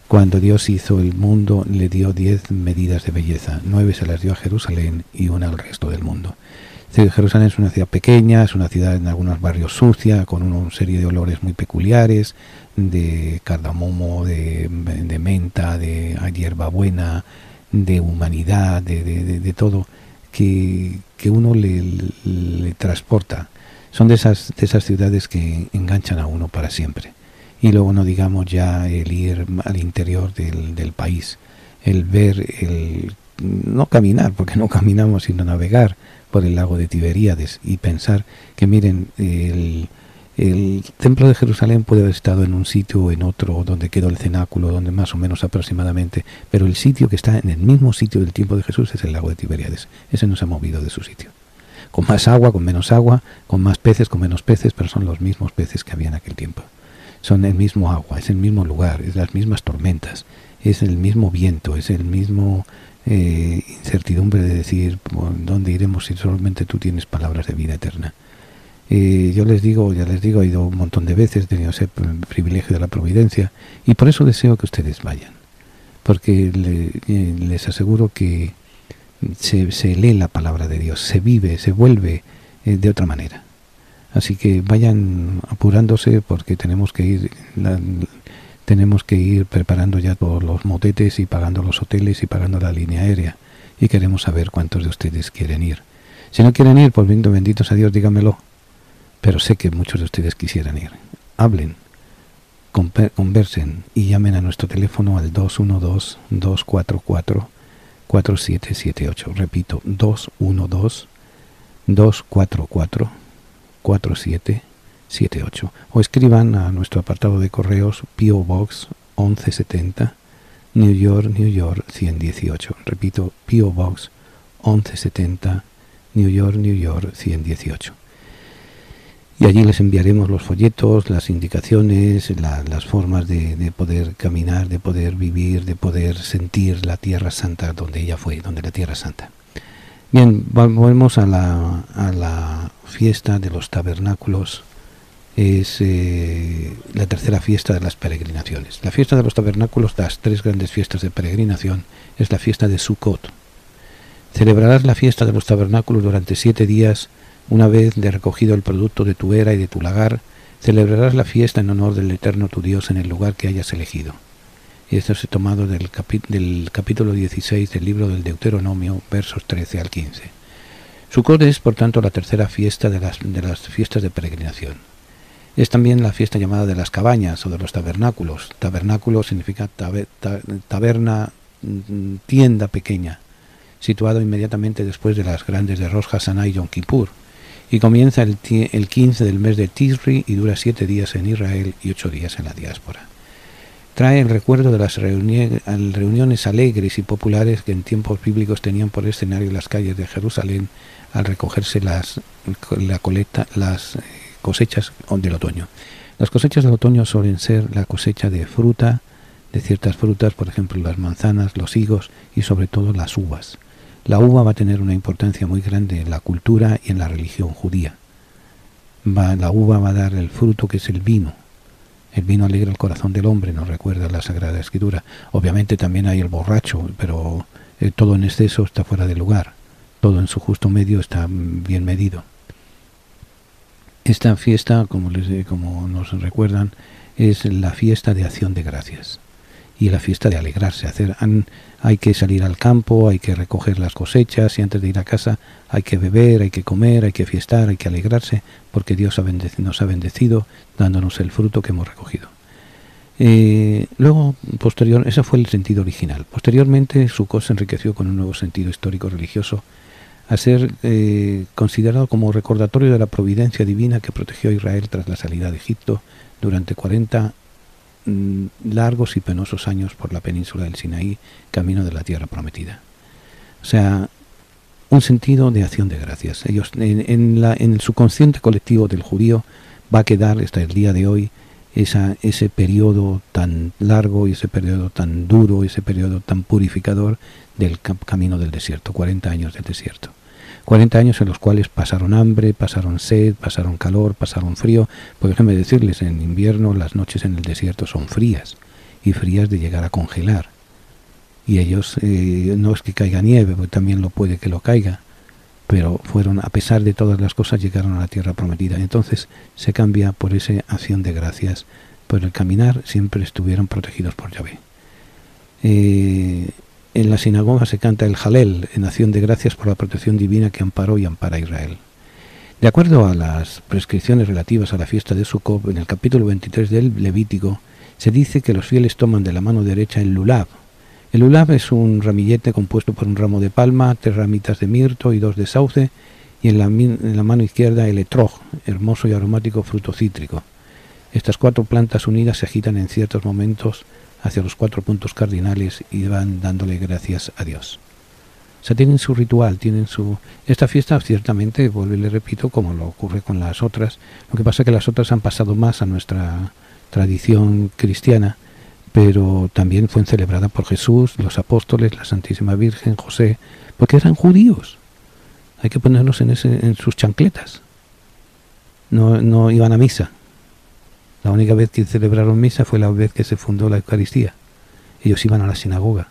Cuando Dios hizo el mundo, le dio 10 medidas de belleza, 9 se las dio a Jerusalén y 1 al resto del mundo. Jerusalén es una ciudad pequeña, es una ciudad en algunos barrios sucia, con una serie de olores muy peculiares, de cardamomo, de menta, de hierbabuena, de humanidad, de todo, que uno le transporta. Son de esas ciudades que enganchan a uno para siempre. Y luego no digamos ya el ir al interior del país, el ver, no caminar, porque no caminamos sino navegar por el lago de Tiberíades y pensar que miren, el templo de Jerusalén puede haber estado en un sitio o en otro donde quedó el cenáculo, donde más o menos aproximadamente, pero el sitio que está en el mismo sitio del tiempo de Jesús es el lago de Tiberíades. Ese no se ha movido de su sitio. Con más agua, con menos agua, con más peces, con menos peces, pero son los mismos peces que había en aquel tiempo. Son el mismo agua, es el mismo lugar, es las mismas tormentas, es el mismo viento, es el mismo incertidumbre de decir dónde iremos si solamente tú tienes palabras de vida eterna. Ya les digo, he ido un montón de veces, he tenido ese privilegio de la providencia y por eso deseo que ustedes vayan, porque les aseguro que se lee la palabra de Dios, se vive, se vuelve de otra manera. Así que vayan apurándose porque tenemos que ir preparando ya todos los motetes y pagando los hoteles y pagando la línea aérea. Y queremos saber cuántos de ustedes quieren ir. Si no quieren ir, pues bendito sea Dios, díganmelo. pero sé que muchos de ustedes quisieran ir. Hablen, conversen y llamen a nuestro teléfono al 212-244-4778. Repito, 212-244-4778. O escriban a nuestro apartado de correos P.O. Box 1170, New York, New York 118. Repito, P.O. Box 1170, New York, New York 118. Y allí les enviaremos los folletos, las indicaciones, las formas de poder caminar, de poder vivir, de poder sentir la Tierra Santa donde ella fue, donde la Tierra Santa. Bien, volvemos a la fiesta de los tabernáculos. Es la tercera fiesta de las peregrinaciones. La fiesta de los tabernáculos, las tres grandes fiestas de peregrinación, es la fiesta de Sukkot. Celebrarás la fiesta de los tabernáculos durante 7 días. Una vez de recogido el producto de tu era y de tu lagar, celebrarás la fiesta en honor del Eterno tu Dios en el lugar que hayas elegido. Y esto es tomado del capítulo 16 del libro del Deuteronomio, versos 13 al 15. Sukkot es, por tanto, la tercera fiesta de las fiestas de peregrinación. Es también la fiesta llamada de las cabañas o de los tabernáculos. Tabernáculo significa taberna, tienda pequeña, situado inmediatamente después de las grandes de Rosh Hashanah y Yom Kippur, y comienza el 15 del mes de Tisri y dura 7 días en Israel y 8 días en la diáspora. Trae el recuerdo de las reuniones alegres y populares que en tiempos bíblicos tenían por escenario las calles de Jerusalén al recogerse las cosechas del otoño. Las cosechas del otoño suelen ser la cosecha de fruta, de ciertas frutas, por ejemplo las manzanas, los higos y sobre todo las uvas. La uva va a tener una importancia muy grande en la cultura y en la religión judía. La uva va a dar el fruto que es el vino. El vino alegra el corazón del hombre, nos recuerda la Sagrada Escritura. Obviamente también hay el borracho, pero todo en exceso está fuera de lugar. Todo en su justo medio está bien medido. Esta fiesta, como nos recuerdan, es la fiesta de acción de gracias y la fiesta de alegrarse. Hay que salir al campo, hay que recoger las cosechas y antes de ir a casa hay que beber, hay que comer, hay que fiestar, hay que alegrarse porque Dios nos ha bendecido dándonos el fruto que hemos recogido. Luego, ese fue el sentido original. Posteriormente, Sukkot se enriqueció con un nuevo sentido histórico religioso a ser considerado como recordatorio de la providencia divina que protegió a Israel tras la salida de Egipto durante 40 largos y penosos años por la península del Sinaí, camino de la tierra prometida. O sea, un sentido de acción de gracias. Ellos, en el subconsciente colectivo del judío va a quedar hasta el día de hoy ese periodo tan largo y ese periodo tan duro, ese periodo tan purificador del camino del desierto, 40 años del desierto. 40 años en los cuales pasaron hambre, pasaron sed, pasaron calor, pasaron frío. Porque déjenme decirles, en invierno las noches en el desierto son frías, y frías de llegar a congelar. Y ellos, no es que caiga nieve, porque también lo puede que lo caiga, pero a pesar de todas las cosas, llegaron a la tierra prometida. Entonces se cambia por esa acción de gracias. Por el caminar siempre estuvieron protegidos por Yahvé. En la sinagoga se canta el Halel, en acción de gracias por la protección divina que amparó y ampara a Israel. De acuerdo a las prescripciones relativas a la fiesta de Sukkot, en el capítulo 23 del Levítico, se dice que los fieles toman de la mano derecha el lulav. El lulav es un ramillete compuesto por un ramo de palma, 3 ramitas de mirto y 2 de sauce, y en la mano izquierda el etrog, hermoso y aromático fruto cítrico. Estas 4 plantas unidas se agitan en ciertos momentos hacia los 4 puntos cardinales y van dándole gracias a Dios. O sea, tienen su ritual, Esta fiesta ciertamente, vuelvo y le repito, como lo ocurre con las otras, lo que pasa es que las otras han pasado más a nuestra tradición cristiana, pero también fue celebrada por Jesús, los apóstoles, la Santísima Virgen, José, porque eran judíos. Hay que ponerlos en sus chancletas. No iban a misa. La única vez que celebraron misa fue la vez que se fundó la Eucaristía. Ellos iban a la sinagoga,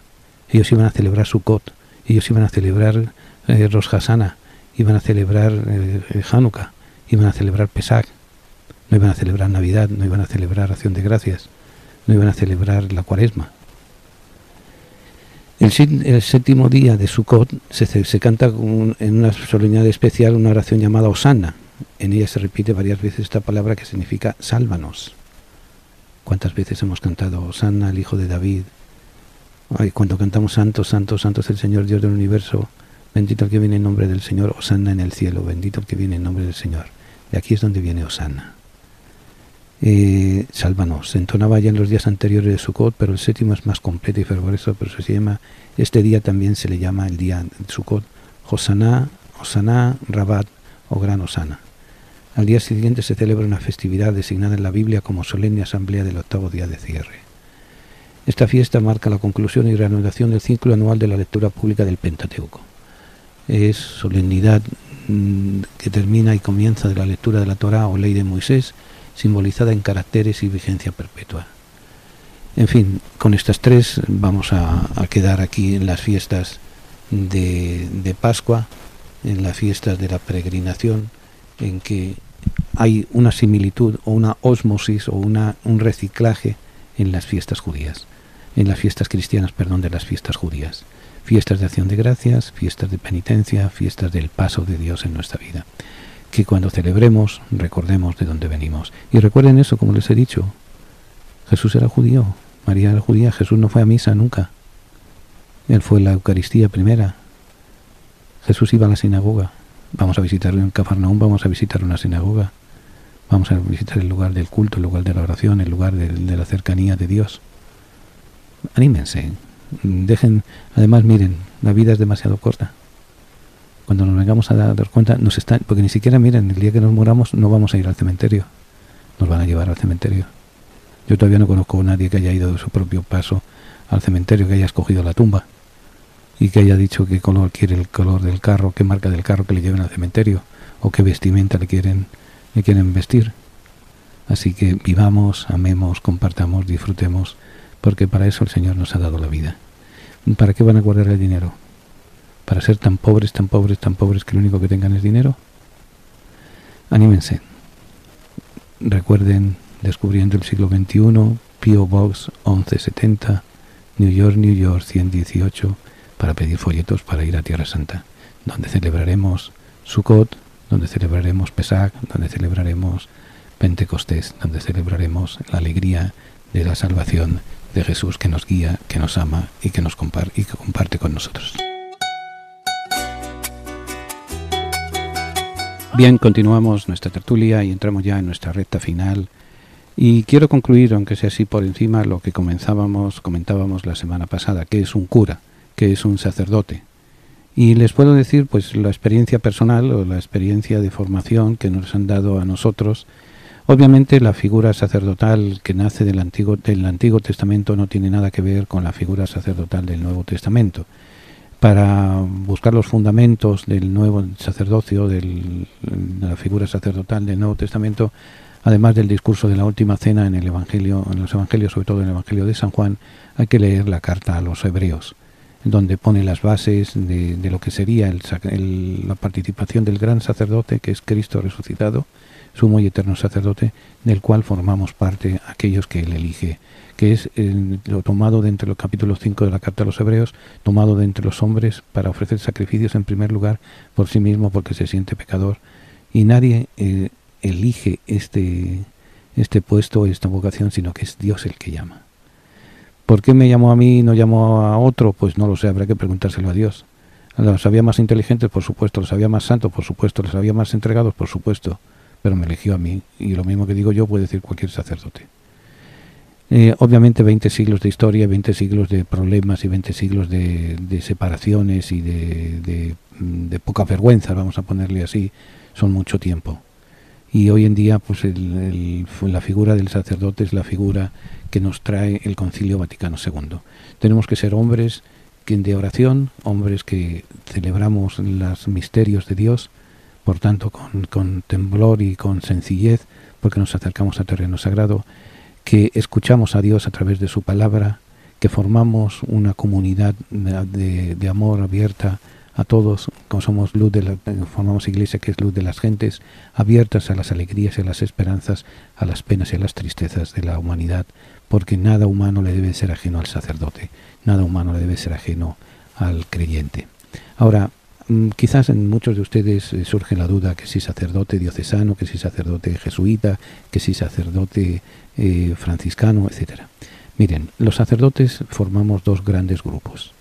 ellos iban a celebrar Sukkot, ellos iban a celebrar Rosh Hashanah, iban a celebrar Hanukkah, iban a celebrar Pesach, no iban a celebrar Navidad, no iban a celebrar Acción de Gracias, no iban a celebrar la Cuaresma. El 7º día de Sukkot se canta en una solemnidad especial una oración llamada Hosanna. En ella se repite varias veces esta palabra que significa sálvanos. ¿Cuántas veces hemos cantado Hosanna al Hijo de David? Ay, cuando cantamos Santo, Santo, Santo es el Señor Dios del universo, bendito el que viene en nombre del Señor, Hosanna en el cielo, bendito el que viene en nombre del Señor. De aquí es donde viene Hosanna. Sálvanos. Se entonaba ya en los días anteriores de Sukkot, pero el séptimo es más completo y fervoroso, pero se llama, este día también se le llama el día de Sukkot, Hosanna, Hosanna, Rabat o Gran Hosanna. Al día siguiente se celebra una festividad designada en la Biblia como solemne asamblea del octavo día de cierre. Esta fiesta marca la conclusión y reanudación del ciclo anual de la lectura pública del Pentateuco. Es solemnidad que termina y comienza de la lectura de la Torá o ley de Moisés, simbolizada en caracteres y vigencia perpetua. En fin, con estas tres vamos a quedar aquí en las fiestas de Pascua, en las fiestas de la peregrinación, en que hay una similitud o una ósmosis o un reciclaje en las fiestas judías, en las fiestas cristianas, perdón, de las fiestas judías. Fiestas de acción de gracias, fiestas de penitencia, fiestas del paso de Dios en nuestra vida. Que cuando celebremos recordemos de dónde venimos. Y recuerden eso, como les he dicho, Jesús era judío, María era judía, Jesús no fue a misa nunca. Él fue la Eucaristía primera. Jesús iba a la sinagoga. Vamos a visitar en Cafarnaúm, vamos a visitar una sinagoga. Vamos a visitar el lugar del culto, el lugar de la oración, el lugar de la cercanía de Dios. Anímense. Dejen, además miren, la vida es demasiado corta. Cuando nos vengamos a dar cuenta, porque ni siquiera, miren, el día que nos muramos no vamos a ir al cementerio. Nos van a llevar al cementerio. Yo todavía no conozco a nadie que haya ido de su propio paso al cementerio, que haya escogido la tumba y que haya dicho qué color quiere el color del carro, qué marca del carro que le lleven al cementerio o qué vestimenta le quieren vestir. Así que vivamos, amemos, compartamos, disfrutemos, porque para eso el Señor nos ha dado la vida. ¿Para qué van a guardar el dinero? ¿Para ser tan pobres, tan pobres, tan pobres que lo único que tengan es dinero? Anímense. Recuerden, Descubriendo el siglo XXI, P.O. Box 1170, New York 118, para pedir folletos para ir a Tierra Santa, donde celebraremos Sukkot, donde celebraremos Pesach, donde celebraremos Pentecostés, donde celebraremos la alegría de la salvación de Jesús, que nos guía, que nos ama y que comparte con nosotros. Bien, continuamos nuestra tertulia y entramos ya en nuestra recta final. Y quiero concluir, aunque sea así por encima, lo que comentábamos la semana pasada, que es un cura, que es un sacerdote. Y les puedo decir, pues, la experiencia personal o la experiencia de formación que nos han dado a nosotros. Obviamente la figura sacerdotal que nace del Antiguo Testamento no tiene nada que ver con la figura sacerdotal del Nuevo Testamento. Para buscar los fundamentos del nuevo sacerdocio, de la figura sacerdotal del Nuevo Testamento, además del discurso de la última cena en los evangelios, sobre todo en el Evangelio de San Juan, hay que leer la carta a los hebreos, donde pone las bases de lo que sería la participación del gran sacerdote, que es Cristo resucitado, sumo y eterno sacerdote, del cual formamos parte aquellos que él elige, que es lo tomado de entre los capítulos 5 de la carta a los hebreos, tomado de entre los hombres para ofrecer sacrificios en primer lugar por sí mismo, porque se siente pecador, y nadie elige este puesto, esta vocación, sino que es Dios el que llama. ¿Por qué me llamó a mí y no llamó a otro? Pues no lo sé, habrá que preguntárselo a Dios. Los había más inteligentes, por supuesto, los había más santos, por supuesto, los había más entregados, por supuesto, pero me eligió a mí, y lo mismo que digo yo puede decir cualquier sacerdote. Obviamente 20 siglos de historia, 20 siglos de problemas y 20 siglos de separaciones y de poca vergüenza, vamos a ponerle así, son mucho tiempo. Y hoy en día pues la figura del sacerdote es la figura que nos trae el Concilio Vaticano II. Tenemos que ser hombres de oración, hombres que celebramos los misterios de Dios, por tanto con temblor y con sencillez, porque nos acercamos a terreno sagrado, que escuchamos a Dios a través de su palabra, que formamos una comunidad de amor abierta a todos, como somos formamos iglesia que es luz de las gentes, abiertas a las alegrías y a las esperanzas, a las penas y a las tristezas de la humanidad, porque nada humano le debe ser ajeno al sacerdote, nada humano le debe ser ajeno al creyente. Ahora, quizás en muchos de ustedes surge la duda que si sacerdote diocesano, que si sacerdote jesuita, que si sacerdote franciscano, etcétera. Miren, los sacerdotes formamos dos grandes grupos.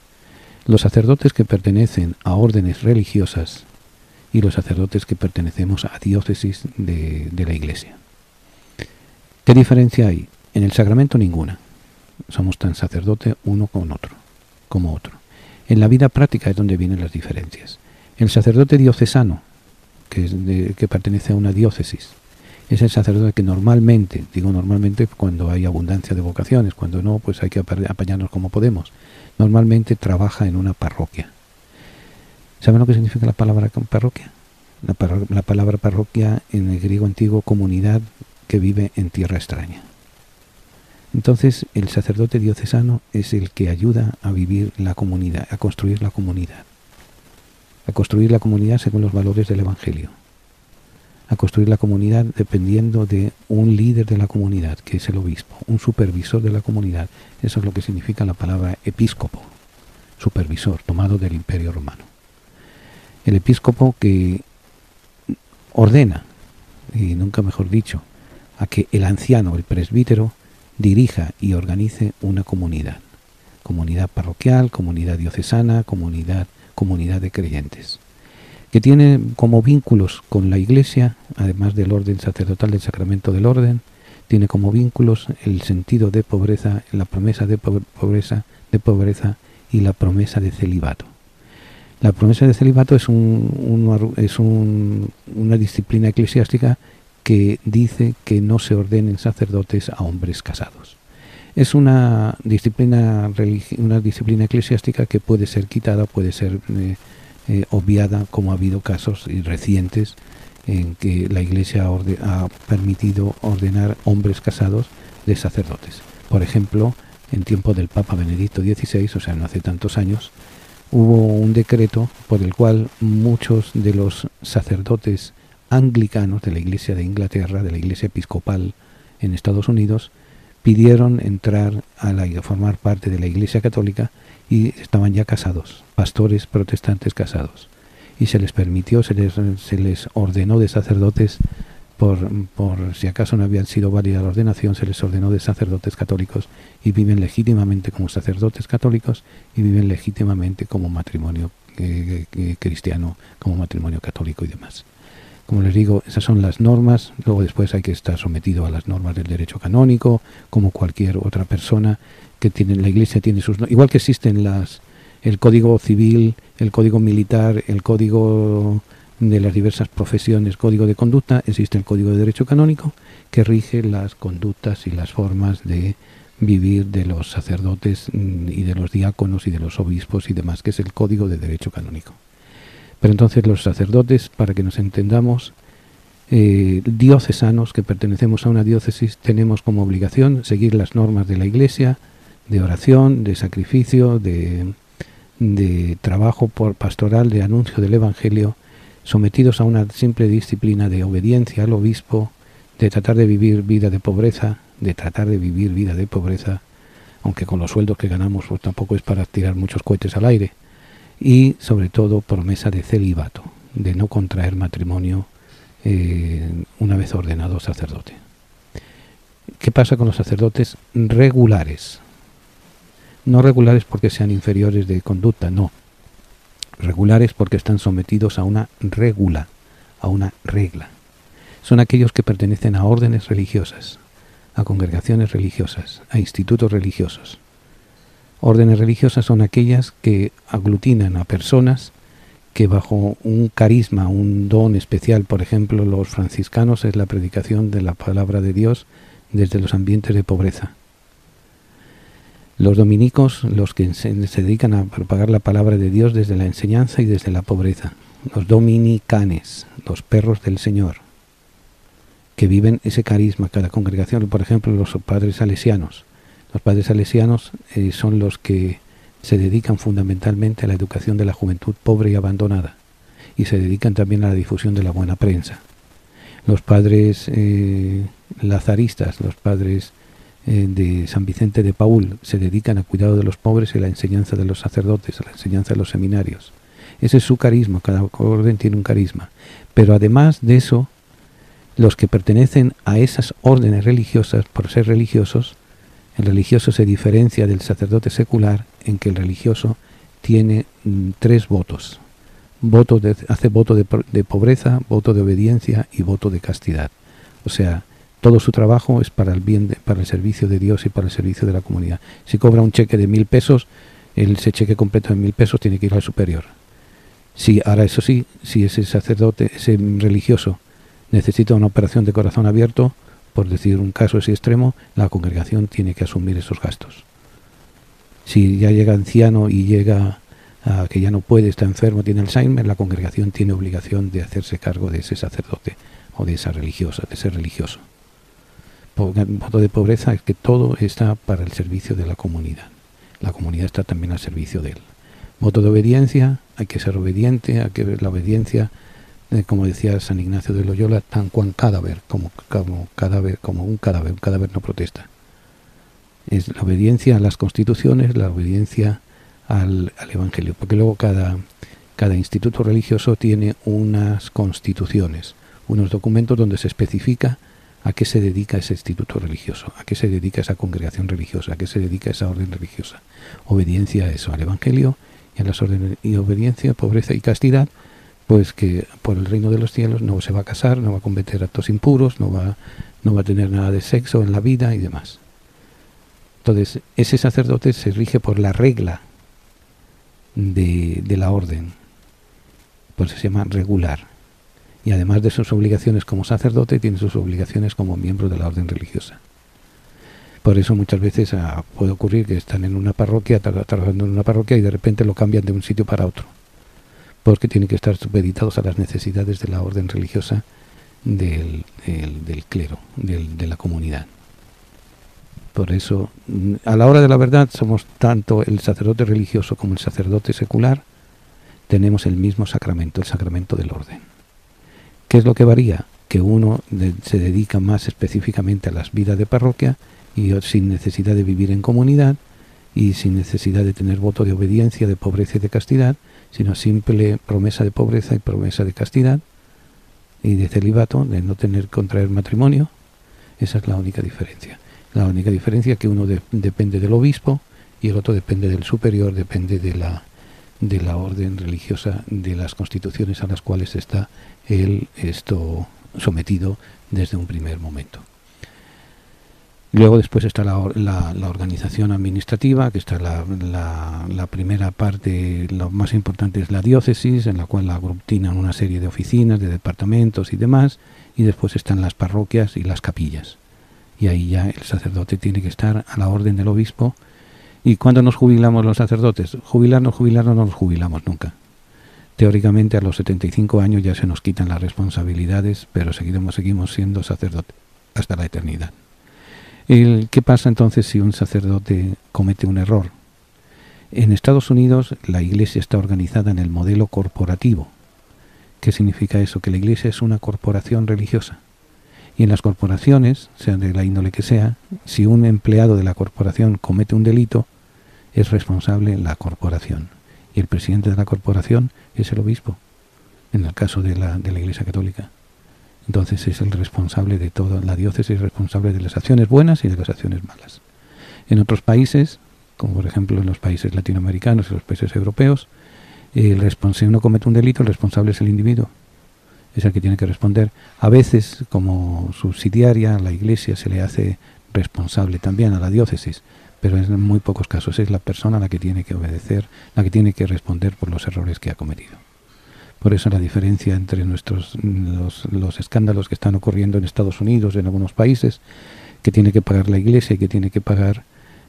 Los sacerdotes que pertenecen a órdenes religiosas y los sacerdotes que pertenecemos a diócesis de la Iglesia. ¿Qué diferencia hay? En el sacramento ninguna. Somos tan sacerdote uno como otro. En la vida práctica es donde vienen las diferencias. El sacerdote diocesano, que pertenece a una diócesis, es el sacerdote que normalmente, digo normalmente cuando hay abundancia de vocaciones, cuando no, pues hay que apañarnos como podemos, normalmente trabaja en una parroquia. ¿Saben lo que significa la palabra parroquia? La palabra parroquia en el griego antiguo, comunidad que vive en tierra extraña. Entonces el sacerdote diocesano es el que ayuda a vivir la comunidad, a construir la comunidad según los valores del Evangelio, a construir la comunidad dependiendo de un líder de la comunidad, que es el obispo, un supervisor de la comunidad. Eso es lo que significa la palabra episcopo, supervisor, tomado del Imperio Romano. El episcopo que ordena, y nunca mejor dicho, a que el anciano, el presbítero, dirija y organice una comunidad parroquial, comunidad diocesana, comunidad de creyentes, que tiene como vínculos con la Iglesia, además del orden sacerdotal, del sacramento del orden, tiene como vínculos el sentido de pobreza, la promesa de pobreza y la promesa de celibato. La promesa de celibato es una disciplina eclesiástica que dice que no se ordenen sacerdotes a hombres casados. Es una disciplina eclesiástica que puede ser quitada, puede ser obviada, como ha habido casos recientes en que la Iglesia ha permitido ordenar hombres casados de sacerdotes. Por ejemplo, en tiempo del Papa Benedicto XVI, o sea, no hace tantos años, hubo un decreto por el cual muchos de los sacerdotes anglicanos de la Iglesia de Inglaterra, de la Iglesia episcopal en Estados Unidos, pidieron entrar a formar parte de la Iglesia Católica y estaban ya casados, pastores protestantes casados. Y se les permitió, se les ordenó de sacerdotes, por si acaso no habían sido válida la ordenación, se les ordenó de sacerdotes católicos y viven legítimamente como sacerdotes católicos y viven legítimamente como matrimonio cristiano, como matrimonio católico y demás. Como les digo, esas son las normas. Luego después hay que estar sometido a las normas del derecho canónico, como cualquier otra persona que tiene. La Iglesia tiene sus... Igual que existen el Código Civil, el Código Militar, el Código de las diversas profesiones, Código de Conducta, existe el Código de Derecho Canónico que rige las conductas y las formas de vivir de los sacerdotes y de los diáconos y de los obispos y demás, que es el Código de Derecho Canónico. Pero entonces los sacerdotes, para que nos entendamos, diocesanos que pertenecemos a una diócesis, tenemos como obligación seguir las normas de la Iglesia, de oración, de sacrificio, de trabajo pastoral, de anuncio del Evangelio, sometidos a una simple disciplina de obediencia al obispo, de tratar de vivir vida de pobreza, aunque con los sueldos que ganamos pues tampoco es para tirar muchos cohetes al aire. Y sobre todo promesa de celibato, de no contraer matrimonio una vez ordenado sacerdote. ¿Qué pasa con los sacerdotes regulares? No regulares porque sean inferiores de conducta, no. Regulares porque están sometidos a una regula, a una regla. Son aquellos que pertenecen a órdenes religiosas, a congregaciones religiosas, a institutos religiosos. Órdenes religiosas son aquellas que aglutinan a personas que bajo un carisma, un don especial, por ejemplo, los franciscanos es la predicación de la palabra de Dios desde los ambientes de pobreza. Los dominicos, los que se dedican a propagar la palabra de Dios desde la enseñanza y desde la pobreza. Los dominicanes, los perros del Señor, que viven ese carisma, cada congregación. Por ejemplo, los padres salesianos. Los padres salesianos son los que se dedican fundamentalmente a la educación de la juventud pobre y abandonada, y se dedican también a la difusión de la buena prensa. Los padres lazaristas, los padres de San Vicente de Paúl, se dedican al cuidado de los pobres y a la enseñanza de los sacerdotes, a la enseñanza de los seminarios. Ese es su carisma, cada orden tiene un carisma. Pero además de eso, los que pertenecen a esas órdenes religiosas, por ser religiosos, el religioso se diferencia del sacerdote secular en que el religioso tiene 3 votos. Hace voto de pobreza, voto de obediencia y voto de castidad. O sea, todo su trabajo es para el bien, para el servicio de Dios y para el servicio de la comunidad. Si cobra un cheque de 1.000 pesos, ese cheque completo de 1.000 pesos tiene que ir al superior. Ahora eso sí, si ese sacerdote, ese religioso, necesita una operación de corazón abierto, por decir un caso así extremo, la congregación tiene que asumir esos gastos. Si ya llega anciano y llega a que ya no puede, está enfermo, tiene Alzheimer, la congregación tiene obligación de hacerse cargo de ese sacerdote o de esa religiosa, de ese religioso. Voto de pobreza es que todo está para el servicio de la comunidad. La comunidad está también al servicio de él. Voto de obediencia, hay que ser obediente, hay que ver la obediencia, como decía San Ignacio de Loyola, tan cuan cadáver, como un cadáver no protesta. Es la obediencia a las constituciones, la obediencia al Evangelio, porque luego cada instituto religioso tiene unas constituciones, unos documentos donde se especifica a qué se dedica ese instituto religioso, a qué se dedica esa congregación religiosa, a qué se dedica esa orden religiosa. Obediencia a eso, al Evangelio y a las órdenes, y obediencia, pobreza y castidad, pues que por el reino de los cielos no se va a casar, no va a cometer actos impuros, no va a tener nada de sexo en la vida y demás. Entonces, ese sacerdote se rige por la regla de la orden, pues se llama regular. Y además de sus obligaciones como sacerdote, tiene sus obligaciones como miembro de la orden religiosa. Por eso muchas veces puede ocurrir que están en una parroquia, trabajando en una parroquia, y de repente lo cambian de un sitio para otro, porque tienen que estar supeditados a las necesidades de la orden religiosa del clero, de la comunidad. Por eso, a la hora de la verdad, somos tanto el sacerdote religioso como el sacerdote secular, tenemos el mismo sacramento, el sacramento del orden. ¿Qué es lo que varía? Que uno se dedica más específicamente a las vidas de parroquia y sin necesidad de vivir en comunidad y sin necesidad de tener voto de obediencia, de pobreza y de castidad, sino simple promesa de pobreza y promesa de castidad y de celibato, de no contraer matrimonio. Esa es la única diferencia. La única diferencia es que uno depende del obispo y el otro depende del superior, depende de la orden religiosa, de las constituciones a las cuales está él sometido desde un primer momento. Luego después está la organización administrativa, que está la primera parte, lo más importante es la diócesis, en la cual aglutinan una serie de oficinas, de departamentos y demás, y después están las parroquias y las capillas. Y ahí ya el sacerdote tiene que estar a la orden del obispo. ¿Y cuándo nos jubilamos los sacerdotes? Jubilarnos no nos jubilamos nunca. Teóricamente a los 75 años ya se nos quitan las responsabilidades, pero seguimos siendo sacerdotes hasta la eternidad. ¿Qué pasa entonces si un sacerdote comete un error? En Estados Unidos la Iglesia está organizada en el modelo corporativo. ¿Qué significa eso? Que la Iglesia es una corporación religiosa. Y en las corporaciones, sean de la índole que sea, si un empleado de la corporación comete un delito, es responsable la corporación. Y el presidente de la corporación es el obispo, en el caso de la Iglesia Católica. Entonces es el responsable de todo, la diócesis es responsable de las acciones buenas y de las acciones malas. En otros países, como por ejemplo en los países latinoamericanos y los países europeos, si uno comete un delito, el responsable es el individuo. Es el que tiene que responder. A veces, como subsidiaria, la Iglesia se le hace responsable también a la diócesis, pero en muy pocos casos es la persona la que tiene que obedecer, la que tiene que responder por los errores que ha cometido. Por eso la diferencia entre los escándalos que están ocurriendo en Estados Unidos, en algunos países, que tiene que pagar la Iglesia y que tiene que pagar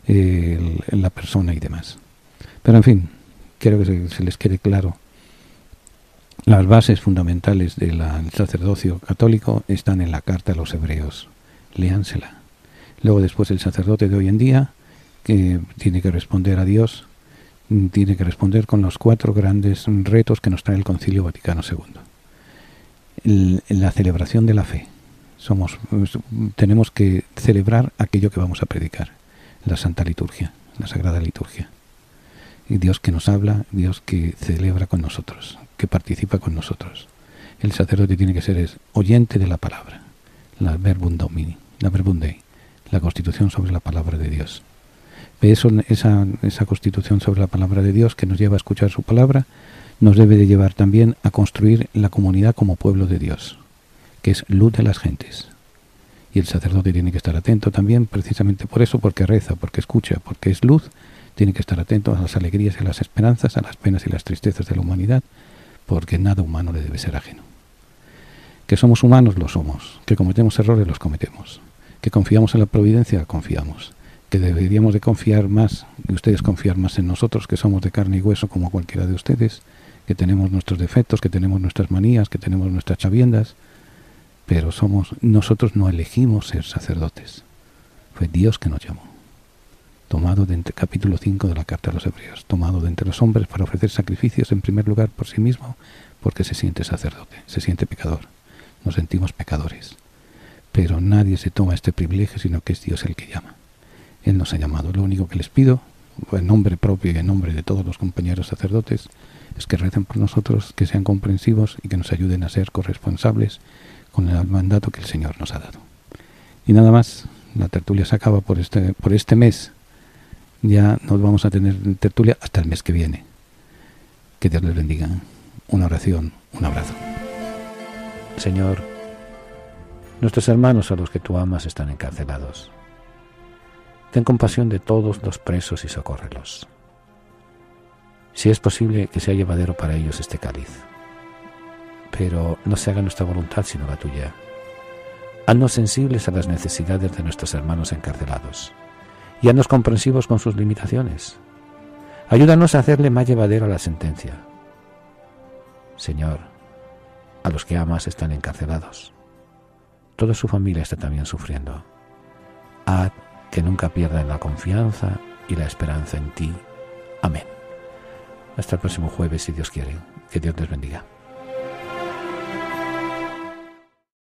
la persona y demás. Pero en fin, quiero que se les quede claro. Las bases fundamentales del sacerdocio católico están en la Carta a los Hebreos. Léansela. Luego después el sacerdote de hoy en día, que tiene que responder a Dios, tiene que responder con los 4 grandes retos que nos trae el Concilio Vaticano II. La celebración de la fe. Tenemos que celebrar aquello que vamos a predicar, la Santa Liturgia, la Sagrada Liturgia. Y Dios que nos habla, Dios que celebra con nosotros, que participa con nosotros. El sacerdote tiene que ser oyente de la palabra, la verbum domini, la verbum Dei, la constitución sobre la palabra de Dios. Esa constitución sobre la palabra de Dios que nos lleva a escuchar su palabra, nos debe de llevar también a construir la comunidad como pueblo de Dios, que es luz de las gentes. Y el sacerdote tiene que estar atento también, precisamente por eso, porque reza, porque escucha, porque es luz, tiene que estar atento a las alegrías y a las esperanzas, a las penas y las tristezas de la humanidad, porque nada humano le debe ser ajeno. Que somos humanos, lo somos. Que cometemos errores, los cometemos. Que confiamos en la providencia, confiamos. Que deberíamos de confiar más, y ustedes confiar más en nosotros, que somos de carne y hueso como cualquiera de ustedes, que tenemos nuestros defectos, que tenemos nuestras manías, que tenemos nuestras chaviendas, pero nosotros no elegimos ser sacerdotes. Fue Dios que nos llamó. Tomado de entre capítulo 5 de la Carta a los Hebreos, tomado de entre los hombres para ofrecer sacrificios en primer lugar por sí mismo, porque se siente sacerdote, se siente pecador, nos sentimos pecadores. Pero nadie se toma este privilegio, sino que es Dios el que llama. Él nos ha llamado. Lo único que les pido, en nombre propio y en nombre de todos los compañeros sacerdotes, es que recen por nosotros, que sean comprensivos y que nos ayuden a ser corresponsables con el mandato que el Señor nos ha dado. Y nada más, la tertulia se acaba por este mes. Ya nos vamos a tener tertulia hasta el mes que viene. Que Dios les bendiga. Una oración, un abrazo. Señor, nuestros hermanos a los que tú amas están encarcelados. Ten compasión de todos los presos y socórrelos. Si es posible, que sea llevadero para ellos este cáliz. Pero no se haga nuestra voluntad sino la tuya. Haznos sensibles a las necesidades de nuestros hermanos encarcelados y haznos comprensivos con sus limitaciones. Ayúdanos a hacerle más llevadera la sentencia. Señor, a los que amas están encarcelados. Toda su familia está también sufriendo. Haz que nunca pierdan la confianza y la esperanza en ti. Amén. Hasta el próximo jueves, si Dios quiere. Que Dios les bendiga.